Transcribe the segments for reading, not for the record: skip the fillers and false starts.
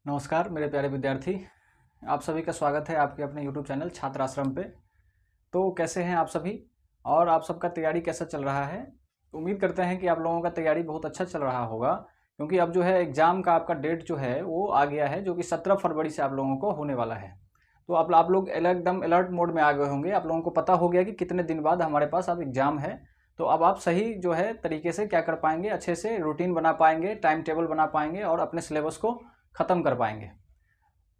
नमस्कार मेरे प्यारे विद्यार्थी, आप सभी का स्वागत है आपके अपने YouTube चैनल छात्र आश्रम पे। तो कैसे हैं आप सभी और आप सबका तैयारी कैसा चल रहा है। उम्मीद करते हैं कि आप लोगों का तैयारी बहुत अच्छा चल रहा होगा, क्योंकि अब जो है एग्ज़ाम का आपका डेट जो है वो आ गया है, जो कि 17 फरवरी से आप लोगों को होने वाला है। तो आप लोग एकदम अलर्ट मोड में आ गए होंगे। आप लोगों को पता हो गया कि कितने दिन बाद हमारे पास अब एग्ज़ाम है। तो अब आप सही जो है तरीके से क्या कर पाएंगे, अच्छे से रूटीन बना पाएंगे, टाइम टेबल बना पाएंगे और अपने सिलेबस को ख़त्म कर पाएंगे।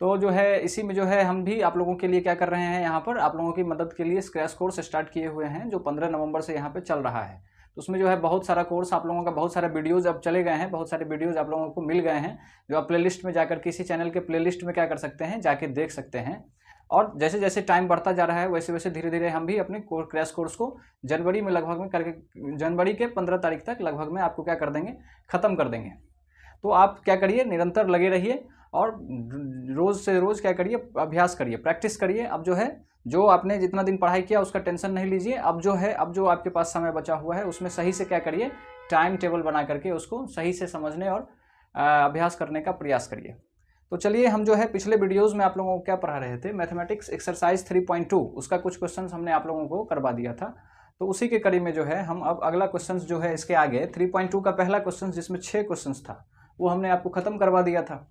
तो जो है इसी में जो है हम भी आप लोगों के लिए क्या कर रहे हैं, यहाँ पर आप लोगों की मदद के लिए क्रैश कोर्स स्टार्ट किए हुए हैं, जो 15 नवंबर से यहाँ पे चल रहा है। तो उसमें जो है बहुत सारा कोर्स आप लोगों का, बहुत सारे वीडियोज़ अब चले गए हैं, बहुत सारे वीडियोज़ आप लोगों को मिल गए हैं, जो आप प्लेलिस्ट में जाकर किसी चैनल के प्लेलिस्ट में क्या कर सकते हैं, जाके देख सकते हैं। और जैसे जैसे टाइम बढ़ता जा रहा है वैसे वैसे धीरे धीरे हम भी अपने क्रैश कोर्स को जनवरी में लगभग में करके, जनवरी के 15 तारीख तक लगभग में आपको क्या कर देंगे, ख़त्म कर देंगे। तो आप क्या करिए, निरंतर लगे रहिए और रोज़ से रोज़ क्या करिए, अभ्यास करिए, प्रैक्टिस करिए। अब जो है, जो आपने जितना दिन पढ़ाई किया उसका टेंशन नहीं लीजिए। अब जो है, अब जो आपके पास समय बचा हुआ है उसमें सही से क्या करिए, टाइम टेबल बना करके उसको सही से समझने और अभ्यास करने का प्रयास करिए। तो चलिए, हम जो है पिछले वीडियोज़ में आप लोगों को क्या पढ़ा रहे थे, मैथमेटिक्स एक्सरसाइज 3.2, उसका कुछ क्वेश्चन हमने आप लोगों को करवा दिया था। तो उसी के कड़ी में जो है हम अब अगला क्वेश्चन जो है इसके आगे 3.2 का पहला क्वेश्चन, जिसमें 6 क्वेश्चन था, वो हमने आपको ख़त्म करवा दिया था।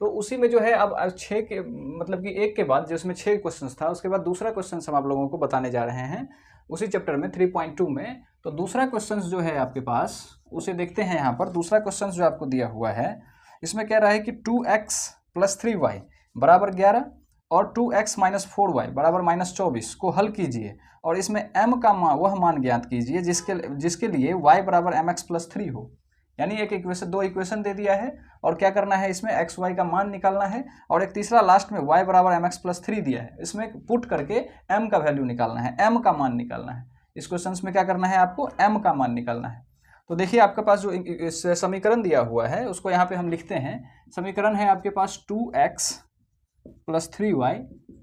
तो उसी में जो है अब 6 के मतलब कि एक के बाद जिसमें 6 क्वेश्चन था, उसके बाद दूसरा क्वेश्चन हम आप लोगों को बताने जा रहे हैं उसी चैप्टर में 3.2 में। तो दूसरा क्वेश्चन जो है आपके पास, उसे देखते हैं। यहाँ पर दूसरा क्वेश्चन जो आपको दिया हुआ है, इसमें कह रहा है कि 2x + 3y बराबर 11 और 2x - 4y बराबर -24 को हल कीजिए और इसमें m का मान, वह मान ज्ञात कीजिए जिसके लिए y बराबर mx + 3 हो। यानी एक इक्वेशन, दो इक्वेशन दे दिया है और क्या करना है, इसमें एक्स वाई का मान निकालना है और एक तीसरा लास्ट में y बराबर mx + 3 दिया है, इसमें पुट करके m का वैल्यू निकालना है, m का मान निकालना है। इस क्वेश्चन में क्या करना है, आपको m का मान निकालना है। तो देखिए, आपके पास जो इस समीकरण दिया हुआ है उसको यहाँ पे हम लिखते हैं। समीकरण है आपके पास 2x + 3y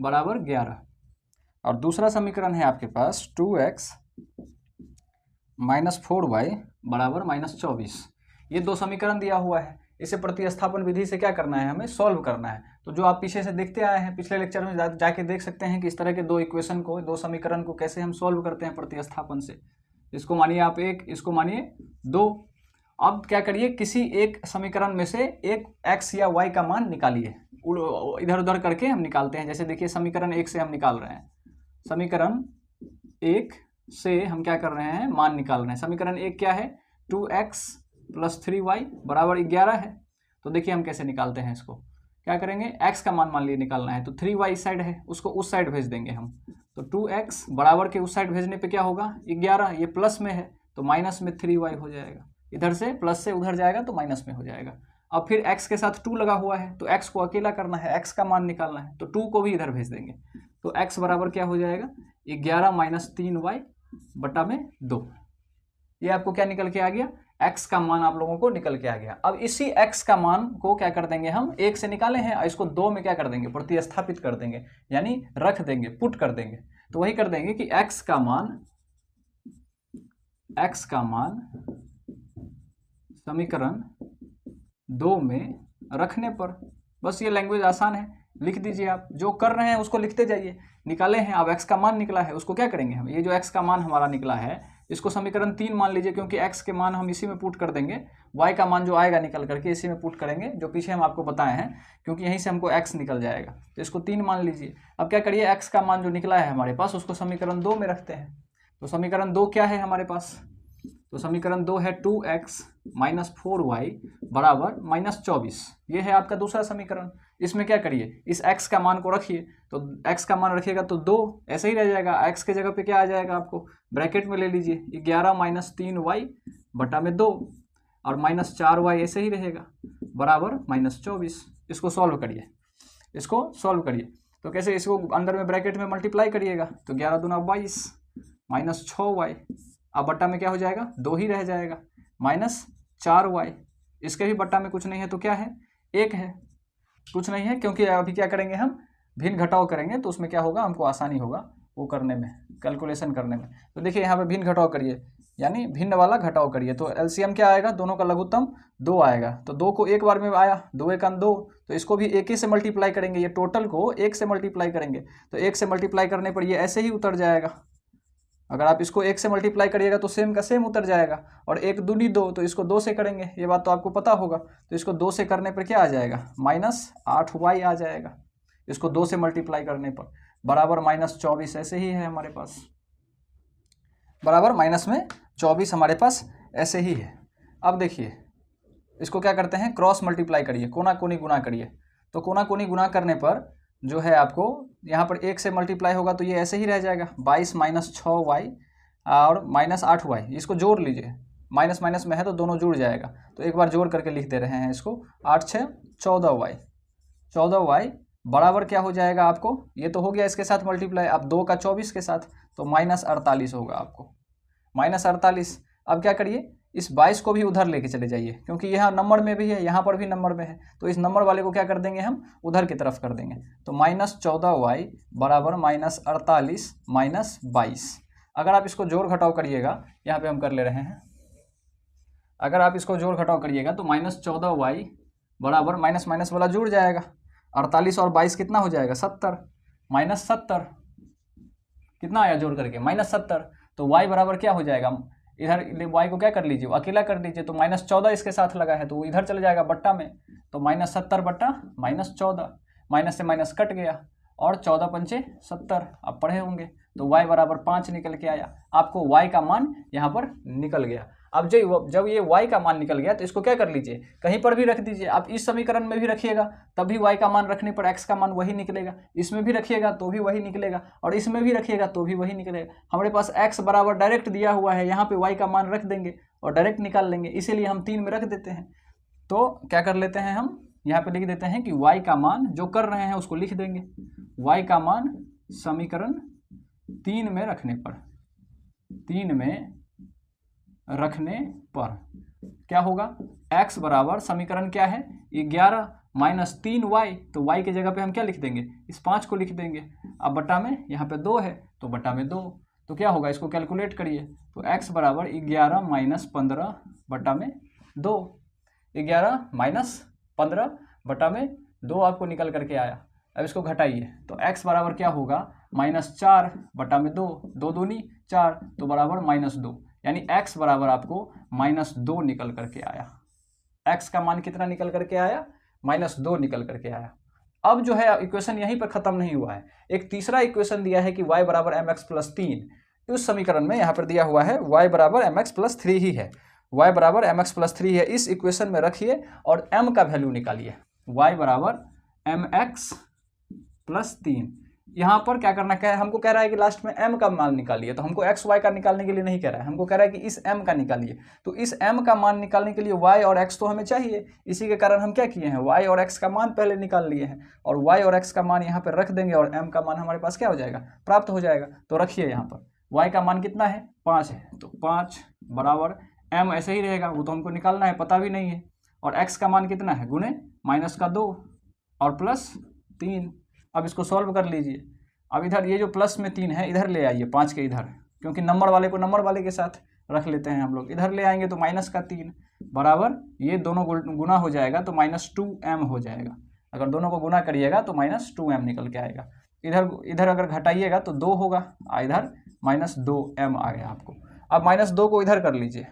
बराबर 11 और दूसरा समीकरण है आपके पास 2x - 4y बराबर -24। ये दो समीकरण दिया हुआ है। इसे प्रतिस्थापन विधि से क्या करना है, हमें सॉल्व करना है। तो जो आप पीछे से देखते आए हैं, पिछले लेक्चर में जाके देख सकते हैं कि इस तरह के दो इक्वेशन को, दो समीकरण को कैसे हम सॉल्व करते हैं प्रतिस्थापन से। इसको मानिए आप 1, इसको मानिए 2। अब क्या करिए, किसी एक समीकरण में से एक x या y का मान निकालिए, इधर उधर करके हम निकालते हैं। जैसे देखिए, समीकरण 1 से हम निकाल रहे हैं, समीकरण 1 से हम क्या कर रहे हैं, मान निकाल रहे हैं। समीकरण 1 क्या है, 2x + 3y बराबर 11 है। तो देखिए हम कैसे निकालते हैं इसको, क्या करेंगे, x का मान लिए निकालना है, तो 3y इस साइड है, उसको उस साइड भेज देंगे हम। तो 2x बराबर के उस साइड भेजने पे क्या होगा, 11, ये प्लस में है तो माइनस में 3y हो जाएगा। इधर से प्लस से उधर जाएगा तो माइनस में हो जाएगा। अब फिर x के साथ 2 लगा हुआ है, तो x को अकेला करना है, x का मान निकालना है, तो 2 को भी इधर भेज देंगे। तो x बराबर क्या हो जाएगा, 11 - 3y बटा में 2। ये आपको क्या निकल के आ गया, x का मान आप लोगों को निकल के आ गया। अब इसी x का मान को क्या कर देंगे, हम 1 से निकाले हैं और इसको 2 में क्या कर देंगे, प्रतिस्थापित कर देंगे, यानी रख देंगे, पुट कर देंगे। तो वही कर देंगे कि x का मान समीकरण 2 में रखने पर, बस ये लैंग्वेज आसान है, लिख दीजिए। आप जो कर रहे हैं उसको लिखते जाइए। निकाले हैं, अब x का मान निकला है, उसको क्या करेंगे हम, ये जो x का मान हमारा निकला है इसको समीकरण 3 मान लीजिए, क्योंकि x के मान हम इसी में पुट कर देंगे, y का मान जो आएगा निकल करके इसी में पुट करेंगे, जो पीछे हम आपको बताए हैं, क्योंकि यहीं से हमको x निकल जाएगा। तो इसको 3 मान लीजिए। अब क्या करिए, x का मान जो निकला है हमारे पास उसको समीकरण 2 में रखते हैं। तो समीकरण 2 क्या है हमारे पास, तो समीकरण 2 है 2x - 4y बराबर -24। ये है आपका दूसरा समीकरण। इसमें क्या करिए, इस x का मान को रखिए, तो x का मान रखिएगा तो 2 ऐसे ही रह जाएगा। x के जगह पे क्या आ जाएगा, आपको ब्रैकेट में ले लीजिए, 11 - 3y बटा में 2 और -4y ऐसे ही रहेगा बराबर -24। इसको सॉल्व करिए, इसको सॉल्व करिए। तो कैसे, इसको अंदर में ब्रैकेट में मल्टीप्लाई करिएगा, तो 11 दूना 22 -6y, अब बट्टा में क्या हो जाएगा, 2 ही रह जाएगा, -4y। इसके भी बट्टा में कुछ नहीं है तो क्या है, 1 है, कुछ नहीं है, क्योंकि अभी क्या करेंगे, हम भिन्न घटाव करेंगे तो उसमें क्या होगा, हमको आसानी होगा वो करने में, कैलकुलेशन करने में। तो देखिए यहाँ पे भिन्न घटाव करिए, यानी भिन्न वाला घटाव करिए। तो एलसीएम क्या आएगा, दोनों का लघुत्तम 2 आएगा। तो 2 को एक बार में आया, 2 एक 2, तो इसको भी 1 ही से मल्टीप्लाई करेंगे, ये टोटल को 1 से मल्टीप्लाई करेंगे। तो 1 से मल्टीप्लाई करने पर ये ऐसे ही उतर जाएगा। अगर आप इसको 1 से मल्टीप्लाई करिएगा तो सेम का सेम उतर जाएगा। और 1 दूनी 2, तो इसको 2 से करेंगे, ये बात तो आपको पता होगा। तो इसको 2 से करने पर क्या आ जाएगा, -8y आ जाएगा। इसको 2 से मल्टीप्लाई करने पर बराबर -24 ऐसे ही है हमारे पास, बराबर -24 हमारे पास ऐसे ही है। अब देखिए इसको क्या करते हैं, क्रॉस मल्टीप्लाई करिए, कोना कोनी गुना करिए। तो कोना कोनी गुना करने पर जो है आपको यहाँ पर 1 से मल्टीप्लाई होगा तो ये ऐसे ही रह जाएगा, 22 - 6y और -8y। इसको जोड़ लीजिए, माइनस माइनस में है तो दोनों जुड़ जाएगा। तो एक बार जोड़ करके लिख दे रहे हैं इसको, 8 6 14y, 14y बराबर क्या हो जाएगा आपको, ये तो हो गया इसके साथ मल्टीप्लाई, अब 2 का 24 के साथ, तो -48 होगा आपको, -48। अब क्या करिए, इस 22 को भी उधर लेके चले जाइए, क्योंकि यहाँ नंबर में भी है, यहाँ पर भी नंबर में है, तो इस नंबर वाले को क्या कर देंगे हम, उधर की तरफ कर देंगे। तो -14y बराबर -48 -22। अगर आप इसको जोड़ घटाव करिएगा, यहाँ पे हम कर ले रहे हैं, अगर आप इसको जोड़ घटाव करिएगा तो -14y बराबर माइनस माइनस वाला जुड़ जाएगा, 48 और 22 कितना हो जाएगा, 70, -70 कितना आया जोड़ करके, -70। तो y बराबर क्या हो जाएगा, इधर y को क्या कर लीजिए, अकेला कर लीजिए, तो -14 इसके साथ लगा है तो वो इधर चले जाएगा बट्टा में, तो -70 बट्टा -14, माइनस से माइनस कट गया, और 14 पंचे 70 आप पढ़े होंगे। तो y बराबर 5 निकल के आया, आपको y का मान यहाँ पर निकल गया। अब जब ये y का मान निकल गया तो इसको क्या कर लीजिए, कहीं पर भी रख दीजिए। आप इस समीकरण में भी रखिएगा तब भी y का मान रखने पर x का मान वही निकलेगा, इसमें भी रखिएगा तो भी वही निकलेगा, और इसमें भी रखिएगा तो भी वही निकलेगा। हमारे पास x बराबर डायरेक्ट दिया हुआ है, यहाँ पे y का मान रख देंगे और डायरेक्ट निकाल लेंगे, इसीलिए हम 3 में रख देते हैं। तो क्या कर लेते हैं हम, यहाँ पे लिख देते हैं कि y का मान जो कर रहे हैं उसको लिख देंगे, y का मान समीकरण 3 में रखने पर, 3 में रखने पर क्या होगा, x बराबर समीकरण क्या है 11 - 3y, तो y की जगह पे हम क्या लिख देंगे, इस 5 को लिख देंगे। अब बटा में यहाँ पे 2 है तो बटा में 2, तो क्या होगा, इसको कैलकुलेट करिए, तो x बराबर 11 - 15 बटा में 2, 11 - 15 बटा में 2 आपको निकल करके आया। अब इसको घटाइए तो x बराबर क्या होगा, -4 बटा में 2, 2 दूनी 4, तो बराबर -2, यानी x बराबर आपको -2 निकल करके आया। x का मान कितना निकल करके आया, -2 निकल करके आया। अब जो है इक्वेशन यहीं पर खत्म नहीं हुआ है, एक तीसरा इक्वेशन दिया है कि y बराबर mx + 3, उस समीकरण में यहाँ पर दिया हुआ है y बराबर mx + 3 ही है, y बराबर mx + 3 है। इस इक्वेशन में रखिए और m का वैल्यू निकालिए, y बराबर mx + 3। यहाँ पर क्या करना है, हमको कह रहा है कि लास्ट में m का मान निकालिए, तो हमको x y का निकालने के लिए नहीं कह रहा है, हमको कह रहा है कि इस m का निकालिए। तो इस m का मान निकालने के लिए y और x तो हमें चाहिए, इसी के कारण हम क्या किए हैं, y और x का मान पहले निकाल लिए हैं, और y और x का मान यहाँ पर रख देंगे और m का मान हमारे पास क्या हो जाएगा, प्राप्त हो जाएगा। तो रखिए यहाँ पर y का मान कितना है, 5 है, तो 5 बराबर m ऐसे ही रहेगा, वो तो हमको निकालना है, पता भी नहीं है, और x का मान कितना है, गुने -2 और +3। अब इसको सॉल्व कर लीजिए। अब इधर ये जो प्लस में 3 है इधर ले आइए, 5 के इधर, क्योंकि नंबर वाले को नंबर वाले के साथ रख लेते हैं हम लोग, इधर ले आएंगे तो -3 बराबर ये दोनों गुना हो जाएगा तो -2m हो जाएगा। अगर दोनों को गुना करिएगा तो -2m निकल के आएगा। इधर अगर घटाइएगा तो 2 होगा, इधर -2m आ गया आपको। अब -2 को इधर कर लीजिए,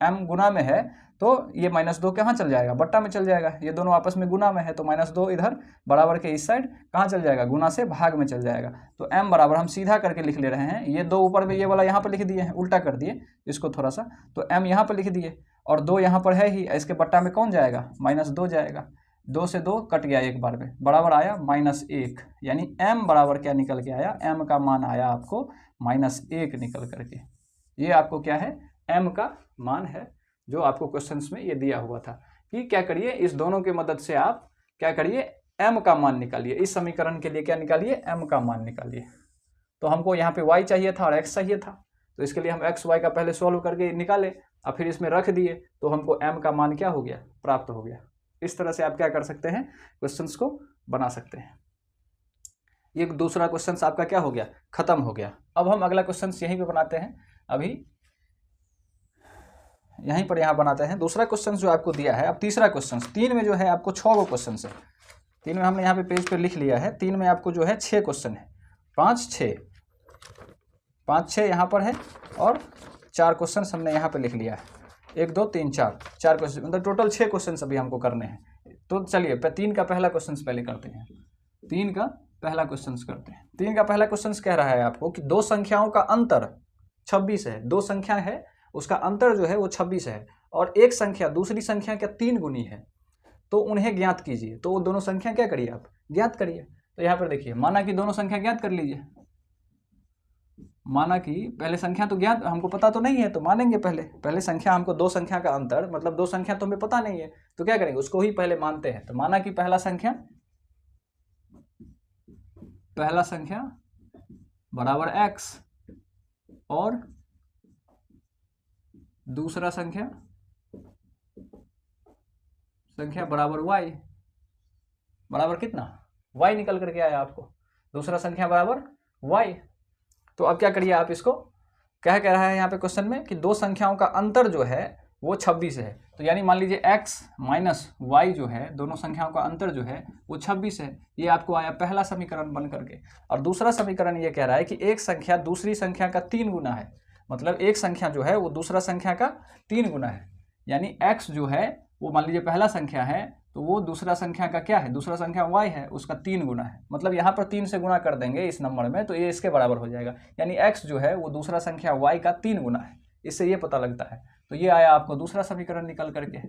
m गुना में है तो ये -2 कहाँ चल जाएगा, बट्टा में चल जाएगा, ये दोनों आपस में गुना में है तो -2 इधर बराबर के इस साइड कहाँ चल जाएगा, गुना से भाग में चल जाएगा। तो m बराबर हम सीधा करके लिख ले रहे हैं, ये 2 ऊपर में ये वाला यहाँ पर लिख दिए हैं, उल्टा कर दिए इसको थोड़ा सा, तो m यहाँ पर लिख दिए और 2 यहाँ पर है ही, इसके बट्टा में कौन जाएगा, -2 जाएगा, 2 से 2 कट गया एक बार में, बराबर आया -1, यानी m बराबर क्या निकल के आया, m का मान आया आपको -1 निकल करके। ये आपको क्या है, m का मान है, जो आपको क्वेश्चंस में ये दिया हुआ था कि क्या करिए, इस दोनों की मदद से आप क्या करिए, m का मान निकालिए। इस समीकरण के लिए क्या निकालिए, m का मान निकालिए। तो हमको यहाँ पे y चाहिए था और x चाहिए था, तो इसके लिए हम x y का पहले सॉल्व करके निकाले और फिर इसमें रख दिए, तो हमको m का मान क्या हो गया, प्राप्त हो गया। इस तरह से आप क्या कर सकते हैं, क्वेश्चंस को बना सकते हैं। ये दूसरा क्वेश्चन आपका क्या हो गया, खत्म हो गया। अब हम अगला क्वेश्चन यहीं पे बनाते हैं। अभी यहीं पर यहाँ बनाते हैं दूसरा क्वेश्चन जो आपको दिया है। अब तीसरा क्वेश्चन, 3 में जो है आपको 6 गो क्वेश्चन है। 3 में हमने यहाँ पे पेज पे लिख लिया है। 3 में आपको जो है 6 क्वेश्चन है, 5 6 यहाँ पर है और 4 क्वेश्चन हमने यहाँ पे लिख लिया है। 1 2 3 4 क्वेश्चन, मतलब टोटल 6 क्वेश्चन अभी हमको करने हैं। तो चलिए 3 का पहला क्वेश्चन पहले करते हैं। 3 का पहला क्वेश्चन करते हैं। 3 का पहला क्वेश्चन कह रहा है आपको कि दो संख्याओं का अंतर 26 है। दो संख्या है, उसका अंतर जो है वो 26 है और एक संख्या दूसरी संख्या का 3 गुनी है, तो उन्हें ज्ञात कीजिए। तो वो दोनों संख्या क्या करिए, आप ज्ञात करिए। तो यहाँ पर देखिए, माना कि दोनों संख्या ज्ञात कर लीजिए। माना कि पहले संख्या तो ज्ञात हमको पता तो नहीं है, तो मानेंगे पहले संख्या हमको, दो संख्या का अंतर मतलब दो संख्या तो हमें पता नहीं है, तो क्या करेंगे, उसको ही पहले मानते हैं। तो माना कि पहला संख्या बराबर x और दूसरा संख्या बराबर y। बराबर कितना, y निकल करके आया आपको, दूसरा संख्या बराबर y। तो अब क्या करिए आप इसको, क्या कह रहा है यहाँ पे क्वेश्चन में कि दो संख्याओं का अंतर जो है वो 26 है। तो यानी मान लीजिए x माइनस y जो है, दोनों संख्याओं का अंतर जो है वो 26 है। ये आपको आया पहला समीकरण बन करके। और दूसरा समीकरण ये कह रहा है कि एक संख्या दूसरी संख्या का 3 गुना है। मतलब एक संख्या जो है वो दूसरा संख्या का 3 गुना है। यानी x जो है वो मान लीजिए पहला संख्या है, तो वो दूसरा संख्या का क्या है, दूसरा संख्या y है, उसका 3 गुना है। मतलब यहाँ पर 3 से गुना कर देंगे इस नंबर में, तो ये इसके बराबर हो जाएगा। यानी x जो है वो दूसरा संख्या y का 3 गुना है। इससे ये पता लगता है। तो ये आया आपको दूसरा समीकरण निकल करके।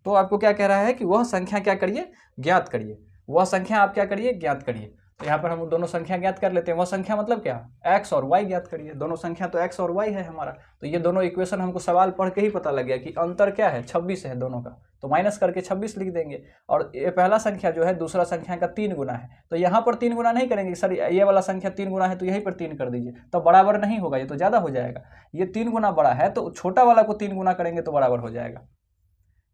तो आपको क्या कह रहा है कि वह संख्या क्या करिए, ज्ञात करिए। वह संख्या आप क्या करिए, ज्ञात करिए। तो यहाँ पर हम दोनों संख्या ज्ञात कर लेते हैं। वह संख्या मतलब क्या, x और y ज्ञात करिए। दोनों संख्या तो x और y है हमारा। तो ये दोनों इक्वेशन हमको सवाल पढ़ के ही पता लग गया कि अंतर क्या है, 26 है दोनों का। तो माइनस करके 26 लिख देंगे। और ये पहला संख्या जो है दूसरा संख्या का 3 गुना है। तो यहाँ पर 3 गुना नहीं करेंगे सर, ये वाला संख्या 3 गुना है तो यहीं पर 3 कर दीजिए, तो बराबर नहीं होगा, ये तो ज़्यादा हो जाएगा। ये 3 गुना बड़ा है तो छोटा वाला को 3 गुना करेंगे तो बराबर हो जाएगा।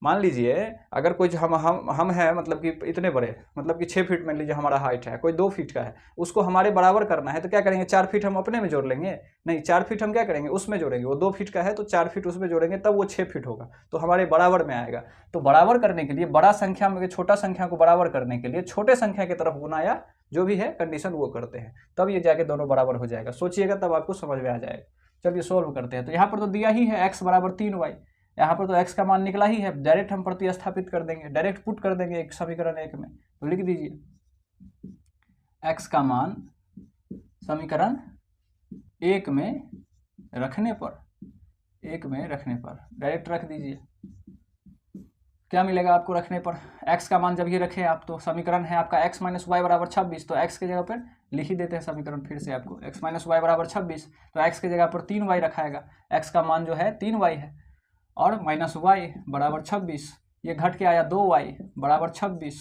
मान लीजिए अगर कोई हम है, मतलब कि इतने बड़े, मतलब कि 6 फीट मान लीजिए हमारा हाइट है, कोई 2 फीट का है, उसको हमारे बराबर करना है तो क्या करेंगे, 4 फीट हम अपने में जोड़ लेंगे, नहीं 4 फीट हम क्या करेंगे उसमें जोड़ेंगे। वो 2 फीट का है तो 4 फीट उसमें जोड़ेंगे, तब वो 6 फीट होगा, तो हमारे बराबर में आएगा। तो बराबर करने के लिए बड़ा संख्या में छोटा संख्या को बराबर करने के लिए छोटे संख्या की तरफ गुना या जो भी है कंडीशन वो करते हैं, तब ये जाके दोनों बराबर हो जाएगा। सोचिएगा तब आपको समझ में आ जाएगा। चलिए सोल्व करते हैं। तो यहाँ पर तो दिया ही है x बराबर 3y, यहाँ पर तो x का मान निकला ही है, डायरेक्ट हम प्रतिस्थापित कर देंगे, डायरेक्ट पुट कर देंगे एक समीकरण 1 में। तो लिख दीजिए x का मान समीकरण 1 में रखने पर डायरेक्ट रख दीजिए। क्या मिलेगा आपको रखने पर, x का मान जब ये रखे आप, तो समीकरण है आपका x माइनस वाई बराबर 26, तो x के जगह पर लिख ही देते हैं समीकरण फिर से आपको, x माइनस वाई बराबर 26, तो x के जगह पर 3y रखाएगा। x का मान जो है 3y है और माइनस वाई बराबर 26, ये घट के आया 2y बराबर 26,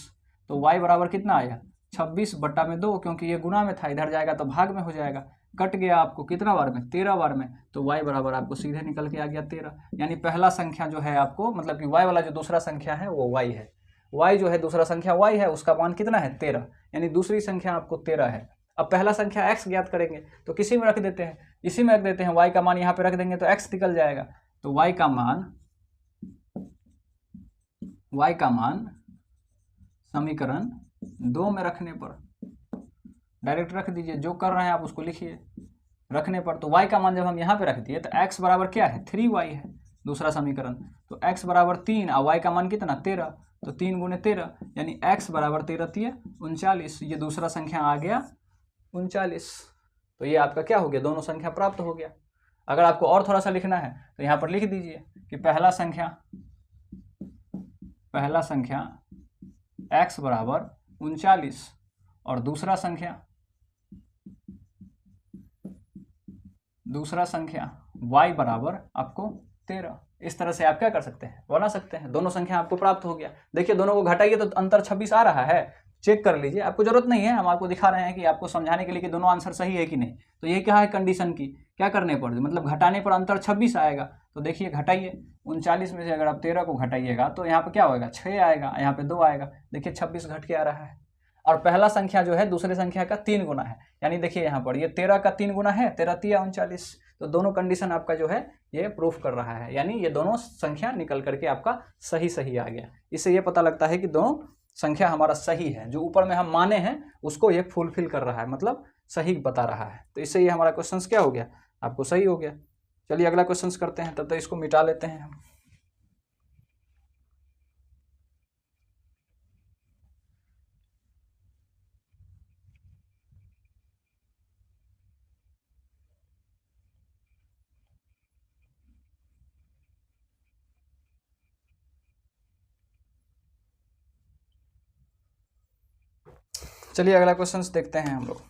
तो y बराबर कितना आया 26/2, क्योंकि ये गुना में था, इधर जाएगा तो भाग में हो जाएगा, कट गया आपको कितना बार में, 13 बार में, तो y बराबर आपको सीधे निकल के आ गया 13। यानी पहला संख्या जो है आपको, मतलब कि y वाला जो दूसरा संख्या है वो y है, y जो है दूसरा संख्या y है, उसका मान कितना है 13, यानी दूसरी संख्या आपको 13 है। अब पहला संख्या x ज्ञात करेंगे तो किसी में रख देते हैं, इसी में रख देते हैं, y का मान यहाँ पे रख देंगे तो x निकल जाएगा। तो y का मान समीकरण 2 में रखने पर डायरेक्ट रख दीजिए, जो कर रहे हैं आप उसको लिखिए रखने पर। तो y का मान जब हम यहाँ पे रख दिए तो x बराबर क्या है 3y है, दूसरा समीकरण, तो x बराबर 3 और y का मान कितना 13, तो 3 गुने 13 यानी x बराबर 13 3 39, ये दूसरा संख्या आ गया 39। तो ये आपका क्या हो गया, दोनों संख्या प्राप्त हो गया। अगर आपको और थोड़ा सा लिखना है तो यहाँ पर लिख दीजिए कि पहला संख्या x बराबर 39 और दूसरा संख्या y बराबर आपको 13। इस तरह से आप क्या कर सकते हैं, बना सकते हैं, दोनों संख्या आपको प्राप्त हो गया। देखिए दोनों को घटाइए तो अंतर 26 आ रहा है, चेक कर लीजिए, आपको जरूरत नहीं है, हम आपको दिखा रहे हैं कि आपको समझाने के लिए कि दोनों आंसर सही है कि नहीं। तो ये क्या है कंडीशन की, क्या करने पर, मतलब घटाने पर अंतर 26 आएगा। तो देखिए घटाइए, 39 में से अगर आप 13 को घटाइएगा तो यहाँ पे क्या होगा 6 आएगा, यहाँ पे 2 आएगा, देखिए 26 घट के आ रहा है। और पहला संख्या जो है दूसरे संख्या का 3 गुना है, यानी देखिए यहाँ पर ये 13 का 3 गुना है, 13 3 39, तो दोनों कंडीशन आपका जो है ये प्रूफ कर रहा है, यानी ये दोनों संख्या निकल करके आपका सही सही आ गया। इससे ये पता लगता है कि दोनों संख्या हमारा सही है, जो ऊपर में हम माने हैं उसको ये फुलफिल कर रहा है, मतलब सही बता रहा है। तो इससे ये हमारा क्वेश्चन क्या हो गया, आपको सही हो गया। चलिए अगला क्वेश्चन करते हैं, तब तक इसको मिटा लेते हैं हम। चलिए अगला क्वेश्चन देखते हैं हम लोग।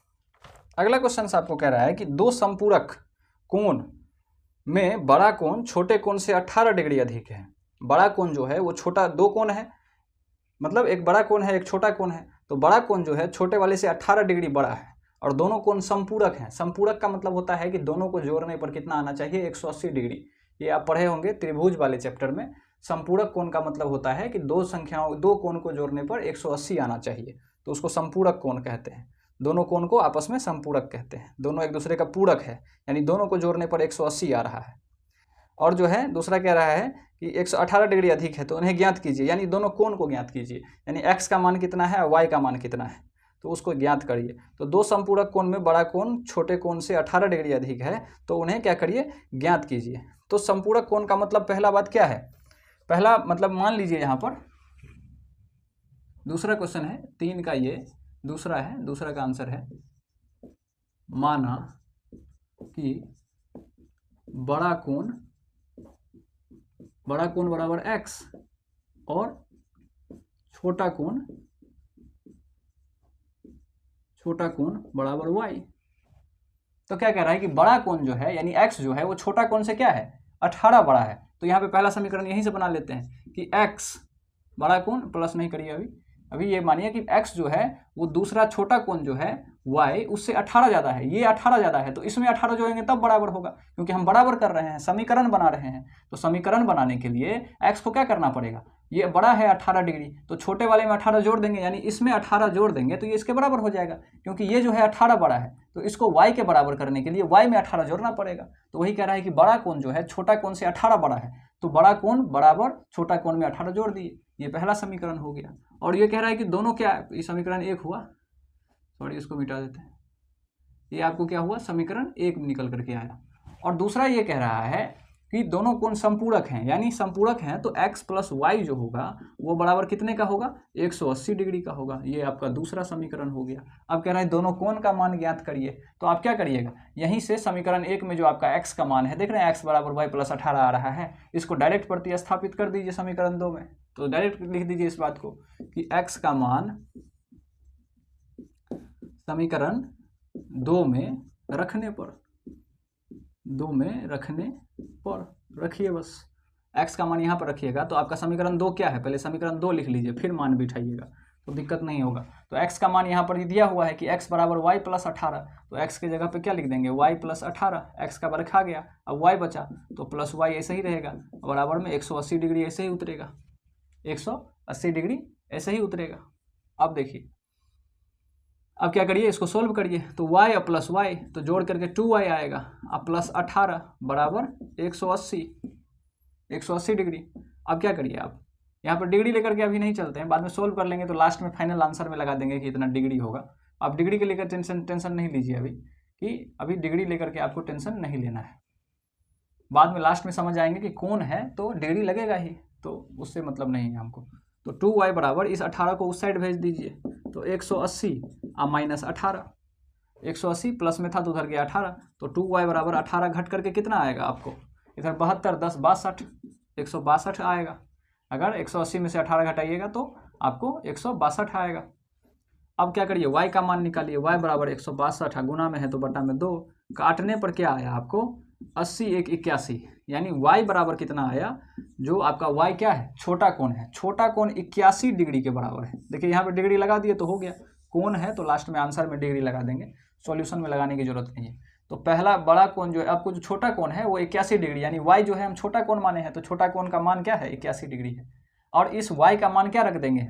अगला क्वेश्चन आपको कह रहा है कि दो संपूरक कोण में बड़ा कोण छोटे कोण से 18 डिग्री अधिक है। बड़ा कोण जो है वो छोटा, दो कोण है, मतलब एक बड़ा कोण है एक छोटा कोण है, तो बड़ा कोण जो है छोटे वाले से 18 डिग्री बड़ा है और दोनों कोण संपूरक हैं। संपूरक का मतलब होता है कि दोनों को जोड़ने पर कितना आना चाहिए, 180 डिग्री। ये आप पढ़े होंगे त्रिभुज वाले चैप्टर में। संपूरक कोण का मतलब होता है कि दो कोण को जोड़ने पर 180 आना चाहिए, तो उसको संपूरक कोण कहते हैं। दोनों कोण को आपस में संपूरक कहते हैं, दोनों एक दूसरे का पूरक है, यानी दोनों को जोड़ने पर 180 आ रहा है। और जो है दूसरा कह रहा है कि 118 डिग्री अधिक है, तो उन्हें ज्ञात कीजिए, यानी दोनों कोण को ज्ञात कीजिए, यानी x का मान कितना है y का मान कितना है, तो उसको ज्ञात करिए। तो दो संपूरक कोण में बड़ा कोण छोटे कोण से 18 डिग्री अधिक है, तो उन्हें क्या करिए, ज्ञात कीजिए। तो संपूरक कोण का मतलब पहला बात क्या है, पहला मतलब मान लीजिए यहाँ पर दूसरा क्वेश्चन है 3 का, ये दूसरा है, दूसरा का आंसर है माना कि बड़ा कोण बराबर x और छोटा कोण बराबर y। तो क्या कह रहा है कि बड़ा कोण जो है यानी x जो है वो छोटा कोण से क्या है, 18 बड़ा है। तो यहाँ पे पहला समीकरण यहीं से बना लेते हैं कि x बड़ा कोण, प्लस नहीं करिए अभी ये मानिए कि x जो है वो दूसरा छोटा कोण जो है y उससे 18 ज़्यादा है, ये 18 ज़्यादा है, तो इसमें 18 जोड़ेंगे तब बराबर होगा, क्योंकि हम बराबर कर रहे हैं, समीकरण बना रहे हैं। तो समीकरण बनाने के लिए x को क्या करना पड़ेगा, ये बड़ा है 18 डिग्री, तो छोटे वाले में 18 जोड़ देंगे, यानी इसमें 18 जोड़ देंगे तो ये इसके बराबर हो जाएगा, क्योंकि ये जो है 18 बड़ा है, तो इसको y के बराबर करने के लिए y में 18 जोड़ना पड़ेगा। तो वही कह रहा है कि बड़ा कोण जो है छोटा कोण से 18 बड़ा है, तो बड़ा कोण बराबर छोटा कोण में 18 जोड़ दिए, ये पहला समीकरण हो गया। और ये कह रहा है कि दोनों क्या, ये समीकरण 1 हुआ, सॉरी इसको मिटा देते हैं, ये आपको क्या हुआ, समीकरण 1 निकल करके आया। और दूसरा ये कह रहा है कि दोनों कोण संपूरक हैं, यानी संपूरक हैं तो x प्लस y जो होगा वो बराबर कितने का होगा, 180 डिग्री का होगा। ये आपका दूसरा समीकरण हो गया। अब कह रहा है दोनों कोण का मान ज्ञात करिए, तो आप क्या करिएगा, यहीं से समीकरण 1 में जो आपका x का मान है, देख रहे हैं x बराबर y प्लस 18 आ रहा है, इसको डायरेक्ट प्रतिस्थापित कर दीजिए समीकरण 2 में। तो डायरेक्ट लिख दीजिए इस बात को कि x का मान समीकरण 2 में रखने पर रखिए, बस x का मान यहाँ पर रखिएगा। तो आपका समीकरण 2 क्या है, पहले समीकरण 2 लिख लीजिए फिर मान बिठाइएगा, तो दिक्कत नहीं होगा। तो x का मान यहाँ पर दिया हुआ है कि x बराबर y प्लस 18, तो x की जगह पे क्या लिख देंगे, y प्लस 18, x का रखा गया, अब y बचा तो प्लस y ऐसे ही रहेगा, बराबर में 180 डिग्री ऐसे ही उतरेगा, 180 डिग्री ऐसे ही उतरेगा। अब देखिए, अब क्या करिए, इसको सोल्व करिए, तो y और प्लस y तो जोड़ करके 2y आएगा, अब प्लस 18 बराबर 180 डिग्री। अब क्या करिए, आप यहाँ पर डिग्री लेकर के अभी नहीं चलते हैं, बाद में सोल्व कर लेंगे, तो लास्ट में फाइनल आंसर में लगा देंगे कि इतना डिग्री होगा। आप डिग्री के लेकर टेंशन नहीं लीजिए अभी, कि अभी डिग्री लेकर के आपको टेंशन नहीं लेना है, बाद में लास्ट में समझ आएंगे कि कौन है तो डिग्री लगेगा ही, तो उससे मतलब नहीं है हमको। तो 2y बराबर इस 18 को उस साइड भेज दीजिए, तो 180 और माइनस 18, 180 प्लस में था तो उधर गया 18, तो 2y बराबर 18 घट करके कितना आएगा आपको, इधर 72 10 62, 162 आएगा। अगर 180 में से 18 घटाइएगा तो आपको 162 आएगा। अब क्या करिए, y का मान निकालिए, y बराबर 162, गुना में है तो बटा में 2, काटने पर क्या आया आपको 80 1 81, यानी y बराबर कितना आया, जो आपका y क्या है, छोटा कोण है, छोटा कोण 81 डिग्री के बराबर है। देखिए यहाँ पे डिग्री लगा दिए तो हो गया, कोण है तो लास्ट में आंसर में डिग्री लगा देंगे, सॉल्यूशन में लगाने की जरूरत नहीं है। तो पहला बड़ा कोण जो है, आपको जो छोटा कोण है वो 81 डिग्री, यानी y जो है हम छोटा कोण माने हैं, तो छोटा कोण का मान क्या है 81 डिग्री है। और इस y का मान क्या रख देंगे,